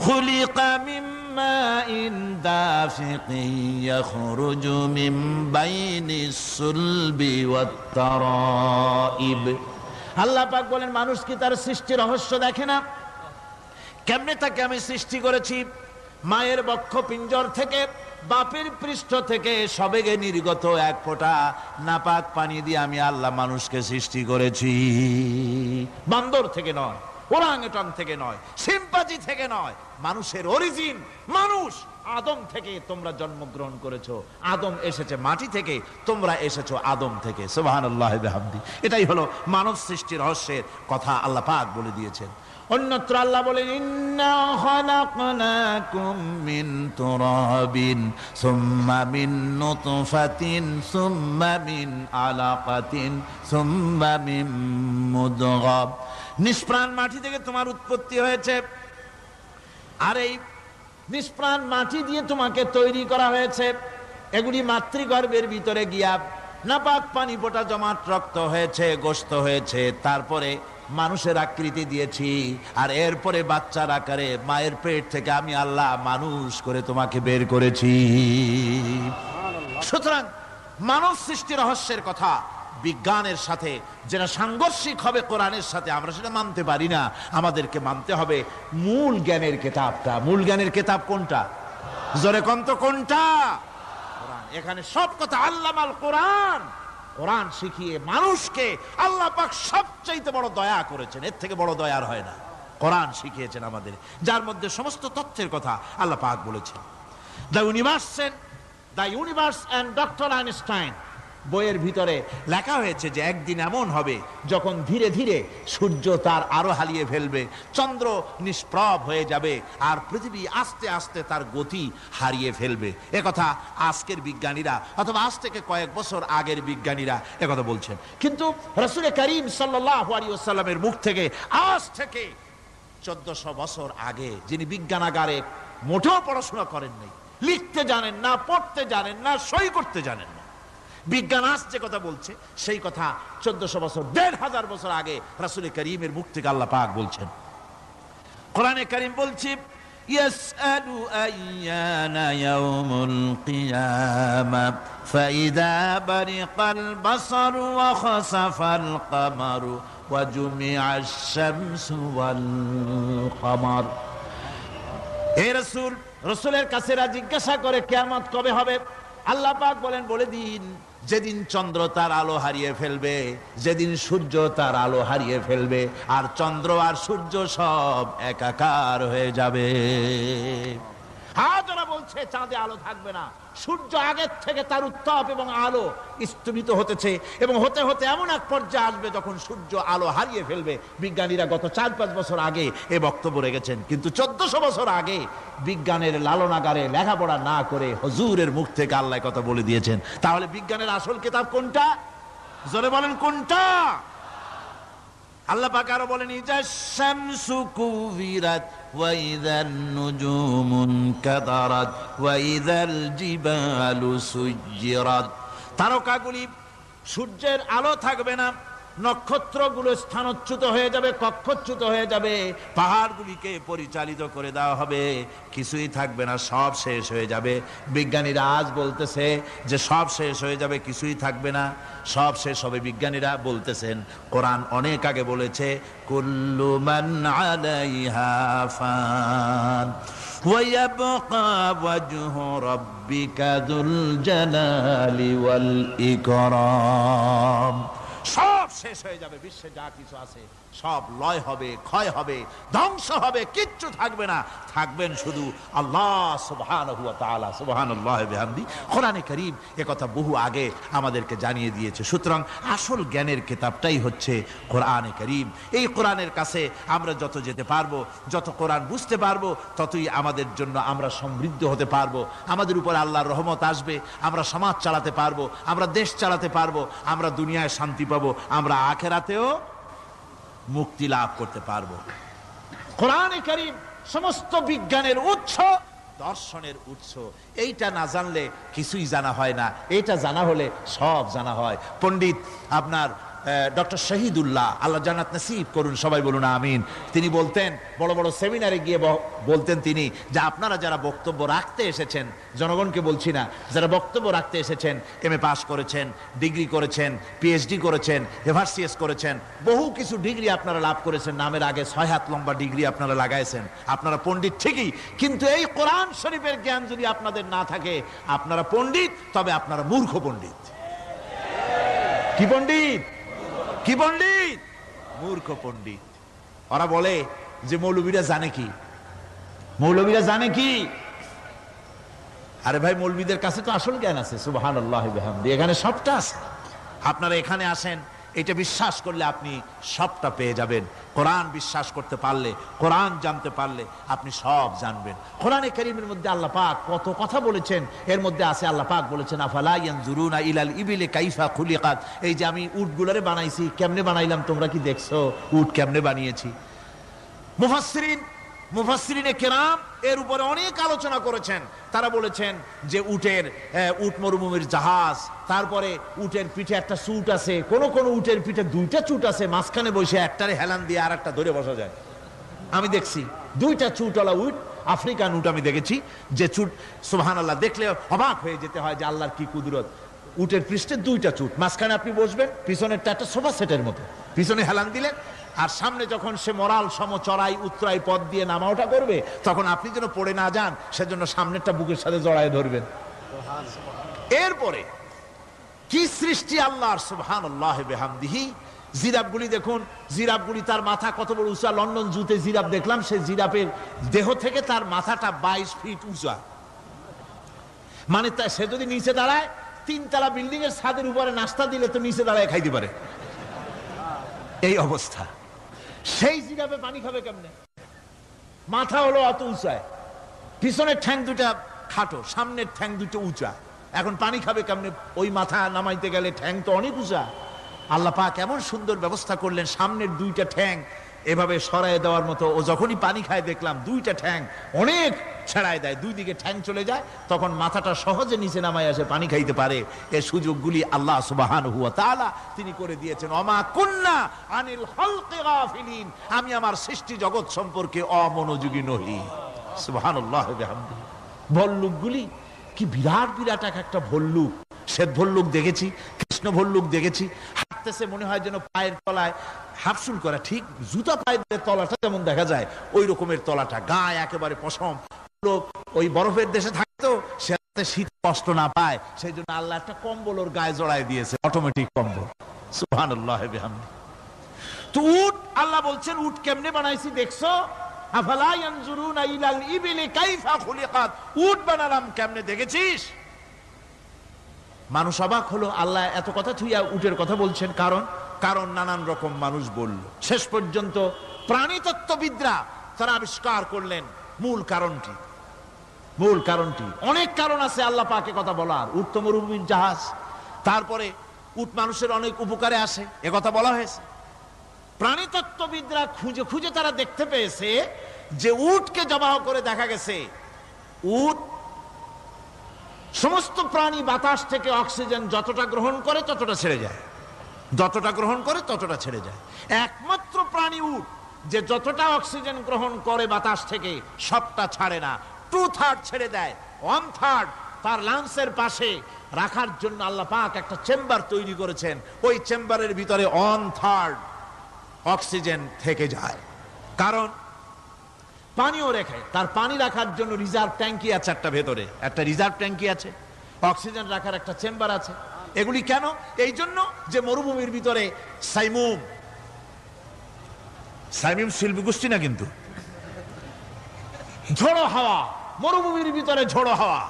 খুলিকা মিম্মা ইন দাফিকিন ইয়াখরুজু মিন বাইনিস সুলবি ওয়াত তারাইব। আল্লাহ পাক বলেন, মানুষ কি তার সৃষ্টি রহস্য দেখে না? কেমনে তাকে আমি সৃষ্টি করেছি? মায়ের বক্ষ পিঞ্জর থেকে, বাপের পৃষ্ঠ থেকে সবেগে নির্গত এক ফোঁটা নাপাক পানি দিয়ে আমি আল্লাহ মানুষকে সৃষ্টি করেছি। বান্দর থেকে নয়, ওরাংওটাং থেকে নয়, সিম্পাজি থেকে নয়। মানুষের অরিজিন মানুষ। আদম থেকে তোমরা জন্মগ্রহণ করেছো, আদম এসেছে মাটি থেকে, তোমরা এসেছো আদম থেকে। সুবহানাল্লাহি ওয়া বিহামদিহি। এটাই হলো মানব সৃষ্টি রহস্যের কথা আল্লাহ পাক বলে দিয়েছেন। অন্যত্র আল্লাহ বলেন, ইন্না খালাকনাকুম মিন তুরাবিন সুম্মা মিন নুতফাতিন সুম্মা মিন আলাকাতিন সুম্মা মিন মুদগা। নিষ্প্রাণ মাটি থেকে তোমার উৎপত্তি হয়েছে, আর এই নিষ্প্রাণ মাটি দিয়ে তোমাকে তৈরি করা হয়েছে। এগুলি মাতৃগর্ভের ভিতরে গিয়া নাপাক পানি ফোঁটা জমাট রক্ত হয়েছে, গোশত হয়েছে, তারপরে মানুষের আকৃতি দিয়েছি, আর এরপরে বাচ্চার আকারে মায়ের পেট থেকে আমি আল্লাহ মানুষ করে তোমাকে বের করেছি। সুতরাং মানব সৃষ্টি রহস্যের কথা বিজ্ঞানের সাথে যেটা সাংঘর্ষিক হবে কোরআনের সাথে, আমরা সেটা মানতে পারি না। আমাদেরকে মানতে হবে মূল জ্ঞানের কিতাবটা। মূল জ্ঞানের কিতাব কোনটা? জোরে কোন তো কোনটা? কোরআন। এখানে সব কথা আল্লামাল কোরআন। কোরআন শিখিয়ে মানুষকে আল্লাহ পাক সবচাইতে বড় দয়া করেছেন, এর থেকে বড় দয়ার হয় না। কোরআন শিখিয়েছেন আমাদের, যার মধ্যে সমস্ত তথ্যের কথা আল্লাহ পাক বলেছেন। The universe and doctor Einstein বইয়ের ভিতরে লেখা হয়েছে যে একদিন এমন হবে যখন ধীরে ধীরে সূর্য তার আলো হারিয়ে ফেলবে, চন্দ্র নিষ্প্রভ হয়ে যাবে, আর পৃথিবী আস্তে আস্তে তার গতি হারিয়ে ফেলবে। একথা আজকের বিজ্ঞানীরা অথবা আজ থেকে কয়েক বছর আগের বিজ্ঞানীরা একথা বলছেন। কিন্তু রাসূল করিম সাল্লাল্লাহু আলাইহি ওয়াসাল্লামের মুখ থেকে আজ থেকে 1400 বছর আগে, যিনি বিজ্ঞানাগারে মোটেও পড়াশোনা করেননি, লিখতে জানেন না, পড়তে জানেন না, সই করতে জানেন না, বিজ্ঞান আজ যে কথা বলছে সেই কথা 1400 বছর 1500 বছর আগে রাসূল করিমের মুখ থেকে আল্লাহ পাক বলছেন। কোরআনে কারীম বলছে ইয়াসআলু আইয়ানা ইয়াউমুল কিয়ামা ফাইদা বারিকাল বাসারু ওয়া খাসাফাল কামারু ওয়া জুমিআশ শামসু ওয়াল কামার। হে রাসূল, রাসূলের কাছে জিজ্ঞাসা করে কিয়ামত কবে হবে? আল্লাহ পাক বলেন, বলে দিন যেদিন চন্দ্র তার আলো হারিয়ে ফেলবে, যেদিন সূর্য তার আলো হারিয়ে ফেলবে, আর চন্দ্র আর সূর্য সব একাকার হয়ে যাবে। হাজারা বলছে চাঁদে আলো থাকবে না, সূর্য আগের থেকে তার উত্তাপ এবং আলো স্তমিত হতেছে, এবং হতে হতে এমন এক পর্যায়ে আসবে যখন সূর্য আলো হারিয়ে ফেলবে। বিজ্ঞানীরা গত 4-5 বছর আগে এ বক্তব্য রেখেছেন, কিন্তু 1400 বছর আগে বিজ্ঞানের লালনাগারে লেখাপড়া না করে হুজুরের মুখ থেকে আল্লাহ কথা বলে দিয়েছেন। তাহলে বিজ্ঞানের আসল কিতাব কোনটা? জোরে বলেন কোনটা? আল্লাহ পাক আরো বলেন ইজা শামসু কুবিরাত ওয়া ইযান নুজুমুন কাদারাত ওয়া ইযাল জিবালু সুজ্জিরাত। তারকাগুলি, সূর্যের আলো থাকবে না, নক্ষত্রগুলো স্থানচ্যুত হয়ে যাবে, কক্ষচ্যুত হয়ে যাবে, পাহাড়গুলিকে পরিচালিত করে দেওয়া হবে, কিছুই থাকবে না, সব শেষ হয়ে যাবে। বিজ্ঞানীরা আজ বলতেছে যে সব শেষ হয়ে যাবে, কিছুই থাকবে না, সব শেষ হবে। বিজ্ঞানীরা বলতেছেন, কোরআন অনেক আগে বলেছে কুল্লু মান আলাইহা ফান ওয়া ইয়াবকা ওয়াজহু রাব্বিকা যুল জালালি ওয়াল ইকরাম। সব শেষ হয়ে যাবে, বিশ্বে যা কিছু আছে সব লয় হবে, ক্ষয় হবে, ধ্বংস হবে, কিচ্ছু থাকবে না, থাকবেন শুধু আল্লাহ সুবহানাহু ওয়া তাআলা। সুবহানাল্লাহি ওয়া বিহামদি। কোরআনে কারীম একথা বহু আগে আমাদেরকে জানিয়ে দিয়েছে। সুতরাং আসল জ্ঞানের কিতাবটাই হচ্ছে কোরআনে কারীম। এই কোরআনের কাছে আমরা যত যেতে পারবো, যত কোরআন বুঝতে পারবো, ততই আমাদের জন্য আমরা সমৃদ্ধ হতে পারবো, আমাদের উপর আল্লাহর রহমত আসবে, আমরা সমাজ চালাতে পারবো, আমরা দেশ চালাতে পারবো, আমরা দুনিয়ায় শান্তি পাবো, আমরা আখিরাতেও মুক্তি লাভ করতে পারবো। কোরআনে কারীম সমস্ত বিজ্ঞানের উৎস, দর্শনের উৎস। এইটা না জানলে কিছুই জানা হয় না, এইটা জানা হলে সব জানা হয়। পণ্ডিত আপনার ডক্টর শহীদুল্লাহ, আল্লাহ জান্নাত নসিব করুন, সবাই বলুন আমিন। তিনি বলতেন, বড় বড় সেমিনারে গিয়ে বলতেন তিনি, যে আপনারা যারা বক্তব্য রাখতে এসেছেন, জনগণকে বলছি না, যারা বক্তব্য রাখতে এসেছেন, MA পাস করেছেন, ডিগ্রি করেছেন, PhD করেছেন, এভারসিএস করেছেন, বহু কিছু ডিগ্রি আপনারা লাভ করেছেন, নামের আগে 6 হাত লম্বা ডিগ্রি আপনারা লাগাইছেন, আপনারা পণ্ডিত ঠিকই, কিন্তু এই কোরআন শরীফের জ্ঞান যদি আপনাদের না থাকে, আপনারা পণ্ডিত, তবে আপনারা মূর্খ পণ্ডিত। কি পণ্ডিত? কি পণ্ডিত? মূর্খ পণ্ডিত। ওরা বলে যে মৌলবীরা জানে কি, মৌলবীরা জানে কি? আরে ভাই, মৌলবীদের কাছে তো আসল জ্ঞান আছে। সুবহানাল্লাহি ওয়া বিহামদি। এখানে সবটা আছে। আপনারা এখানে আসেন, এটা বিশ্বাস করলে আপনি সবটা পেয়ে যাবেন। কোরআন বিশ্বাস করতে পারলে, কোরআন জানতে পারলে আপনি সব জানবেন। কোরআনে কারীমের মধ্যে আল্লাহ পাক কত কথা বলেছেন, এর মধ্যে আছে আল্লাহ পাক বলেছেন আফালা ইয়ানজুরুনা ইলাল ইবিলি কাইফা খুলিকাত। এই যে আমি উটগুলারে বানাইছি, কেমনে বানাইলাম তোমরা কি দেখছো? উট কেমনে বানিয়েছি? মুফাসসিরিনে কেরাম এর উপরে অনেক আলোচনা করেছেন। তারা বলেছেন যে উট মরুভূমির জাহাজ, তারপরে উটের পিঠে একটা চুট আছে, কোন কোন উটের পিঠে দুইটা চুট আছে, মাঝখানে বসে একটারে হেলান দিয়ে আর একটা ধরে বসা যায়। আমি দেখছি দুইটা চুটওয়ালা উট, আফ্রিকান উট আমি দেখেছি, যে চুট সুবহানাল্লাহ দেখলে অবাক হয়ে যেতে হয় যে আল্লাহর কি কুদরত। উটের পৃষ্ঠে দুইটা চুট, মাঝখানে আপনি বসবেন, পিছনেরটা একটা সোফা সেটের মতো, পিছনে হেলান দিলেন, আর সামনে যখন সে মরাল সম চড়াই উত্তরাই পথ দিয়ে নামা ওঠা করবে, তখন আপনি যেন পড়ে না যান সেজন্য সামনেরটা বুকের সাথে জড়ায় ধরবেন। এরপরে কি সৃষ্টি আল্লাহর, সুবহানাল্লাহ বিহামদিহি। জিরাফগুলি দেখুন, জিরাফগুলি তার মাথা কত বড় উঁচা। লন্ডন জুতে জিরাফ দেখলাম, সেই জিরাফের দেহ থেকে তার মাথাটা 22 ফিট উঁচা। মানে সে যদি নিচে দাঁড়ায়, 3 তলা বিল্ডিং এর ছাদের উপরে নাস্তা দিলে তো নিচে দাঁড়ায় খাইতে পারে, এই অবস্থা। সেই জিরাফে পানি খাবে কেমনে? মাথা হলো অত উঁচায়, পিছনের ঠ্যাং দুটা খাটো, সামনের ঠ্যাং দুটো উঁচা, এখন পানি খাবে কেমনে? ওই মাথা নামাইতে গেলে ঠ্যাং তো অনেক উঁচা। আল্লাহ পাক এমন সুন্দর ব্যবস্থা করলেন, সামনের দুইটা ঠ্যাং এভাবে সরায় দেওয়ার মতো। ও যখনই পানি খায় দেখলাম দুইটা ঠ্যাং অনেক ছেড়ায় দেয়, দুই দিকে ঠ্যাং চলে যায়, তখন মাথাটা সহজে নিচে নামায় আসে, পানি খাইতে পারে। এই সুযোগগুলি আল্লাহ সুবহানাহু ওয়া তাআলা তিনি করে দিয়েছেন। ওমা কুন্না আনিল খালকি গাফিলিন, আমি আমার সৃষ্টি জগৎ সম্পর্কে অমনোযোগী নহি। সুবহানাল্লাহ বিহামদিহি। ভল্লুকগুলি কি বিরাট বিরাট একটা ভল্লুক, শ্বেত ভল্লুক দেখেছি, কৃষ্ণ ভল্লুক দেখেছি, হাঁটতেছে মনে হয় যেন পায়ের তলায় হাফসুল করা, ঠিক জুতা পায়ের তলাটা যেমন দেখা যায় ওই রকমের তলাটা, গায়ে একেবারে পশম। লোক ওই বরফের দেশে থাকতো, সে শীত কষ্ট না পায় সেই জন্য আল্লাহ একটা কম্বল ওর গায়ে জড়ায় দিয়েছে, অটোমেটিক কম্বল। সুবহানাল্লাহ বিহামদিহি। তো উট, আল্লাহ বলছেন উট কেমনে বানাইছি দেখছো? আফালা ইয়ানজুরুনা ইলাল ইবিলি কাইফা খুলিকাত, উট বানালাম কেমনে দেখেছিস? মানুষ অবাক হলো, আল্লাহ এত কথা থুইয়া উটের কথা বলছেন, কারণ নানান রকম মানুষ বলল। শেষ পর্যন্ত প্রাণীতত্ত্ববিদরা তারা আবিষ্কার করলেন মূল কারণটি। অনেক কারণ আছে আল্লাহ পাকে কথা বলার। উট তো মরুভূমির জাহাজ, তারপরে উট মানুষের অনেক উপকারে আসে, এ কথা বলা হয়েছে। প্রাণীতত্ত্ববিদরা খুঁজে খুঁজে তারা দেখতে পেয়েছে যে উটকে জবাহ করে দেখা গেছে উট সমস্ত প্রাণী বাতাস থেকে অক্সিজেন যতটা গ্রহণ করে ততটা ছেড়ে যায়, যতটা গ্রহণ করে ততটা ছেড়ে যায়। একমাত্র প্রাণী উট যে যতটা অক্সিজেন গ্রহণ করে বাতাস থেকে সবটা ছাড়ে না, 2/3 ছেড়ে দেয়, 1/3 তার লাংসের পাশে রাখার জন্য আল্লাহ পাক একটা চেম্বার তৈরি করেছেন। ওই চেম্বারের ভিতরে 1/3 অক্সিজেন থেকে যায়, কারণ পানিও রেখে। তার পানি রাখার জন্য রিজার্ভ ট্যাঙ্কি আছে, একটা ভেতরে একটা রিজার্ভ ট্যাঙ্কি আছে, অক্সিজেন রাখার একটা চেম্বার আছে। এগুলি কেন? এই জন্য যে মরুভূমির ভিতরে সাইমুম শিল্পী গোষ্ঠী না, কিন্তু ঝোড়ো হাওয়া, মরুভূমির ভিতরে ঝোড়ো হাওয়া,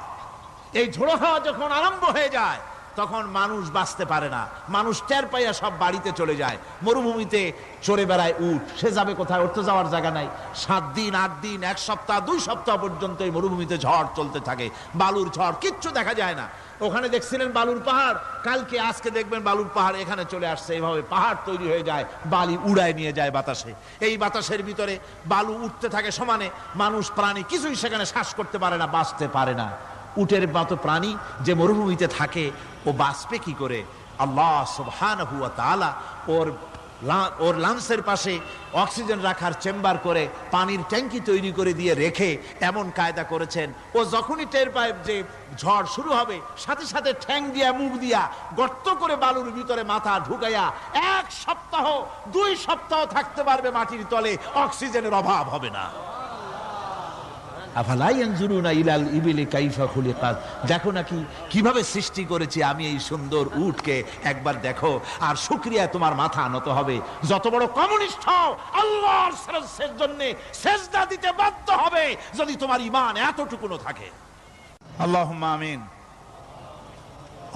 এই ঝোড়ো হাওয়া যখন আরম্ভ হয়ে যায় তখন মানুষ বাঁচতে পারে না, মানুষ টের পাইয়া সব বাড়িতে চলে যায়। মরুভূমিতে চড়ে বেড়ায় উট, সে যাবে কোথায়? ওর তো যাওয়ার জায়গা নাই। 7 দিন 8 দিন 1 সপ্তাহ 2 সপ্তাহ পর্যন্ত এই মরুভূমিতে ঝড় চলতে থাকে, বালুর ঝড়, কিচ্ছু দেখা যায় না। ওখানে দেখছিলেন বালুর পাহাড়, কালকে আজকে দেখবেন বালুর পাহাড় এখানে চলে আসছে। এইভাবে পাহাড় তৈরি হয়ে যায়, বালি উড়ায় নিয়ে যায় বাতাসে। এই বাতাসের ভিতরে বালু উঠতে থাকে সমানে, মানুষ প্রাণী কিছুই সেখানে শ্বাস করতে পারে না, বাঁচতে পারে না। উটের মতো প্রাণী যে মরুভূমিতে থাকে ও বাঁচবে কি করে? আল্লাহ সুবহানাহু ওয়া তাআলা ওর লাংসের পাশে অক্সিজেন রাখার চেম্বার করে, পানির ট্যাঙ্কি তৈরি করে দিয়ে রেখে এমন কায়দা করেছেন, ও যখনই টের পায় যে ঝড় শুরু হবে, সাথে সাথে ঠ্যাং দিয়া মুখ দিয়া গর্ত করে বালুর ভিতরে মাথা ঢুকাইয়া 1 সপ্তাহ 2 সপ্তাহ থাকতে পারবে মাটির তলে, অক্সিজেনের অভাব হবে না। আফালা ইয়ানজুরুনা ইলাল ইবিলি কাইফা খুলিকাত, দেখো নাকি কিভাবে সৃষ্টি করেছি আমি এই সুন্দর উটকে, একবার দেখো। আর শুকরিয়া তোমার মাথা নত হবে। যত বড় কমিউনিস্ট হও, আল্লাহর জন্য সেজদা দিতে বাধ্য হবে যদি তোমার ঈমান এতটুকুনো থাকে। আল্লাহুম্মা আমিন।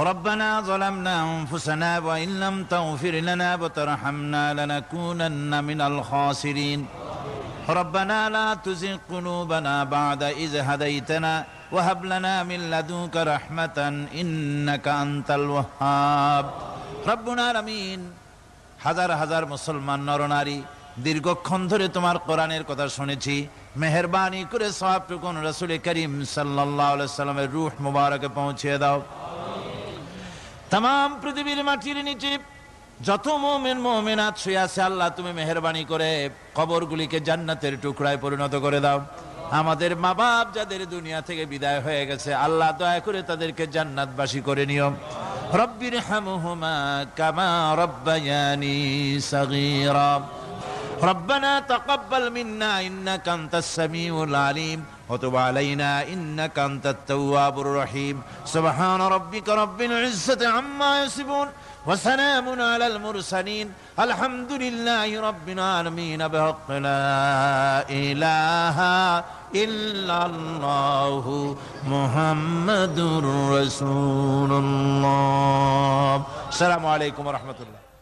ربنا ظلمنا أنفسنا وإن لم تغفر لنا وترحمنا لنكونن من الخاسرين ربنا لا تزغ قلوبنا بعد إذ هديتنا وهب لنا من لدنك رحمة إنك أنت الوهاب ربنا العالمين। হাজার হাজার মুসলমান নরনারী দীর্ঘক্ষণ ধরে তোমার কোরআনের কথা শুনেছি, মেহেরবানি করে সওয়াবটুকুন রাসূল করিম সাল্লাল্লাহু আলাইহি সাল্লামের রূহ মুবারকে পৌঁছে দাও। तमाम পৃথিবীর মাটির নিচে যত মুমিন মুমিনাত শুয়ে আছে আল্লাহ তুমি মেহেরবানি করে কবরগুলিকে জান্নাতের টুকরায় পরিণত করে দাও। আমাদের মা বাপ যাদের দুনিয়া থেকে বিদায় হয়ে গেছে আল্লাহ দয়া করে তাদেরকে জান্নাতবাসী করে নিও। রব্বিরহামহুমা কামা রব্বায়ানি সগীরা। ربنا تقبل منا إنك أنت السميع العليم وتب علينا إنك أنت التواب الرحيم سبحان ربك رب العزة عما يصفون وسلام على المرسلين الحمد لله رب العالمين بحق لا إله إلا الله محمد رسول الله السلام عليكم ورحمة الله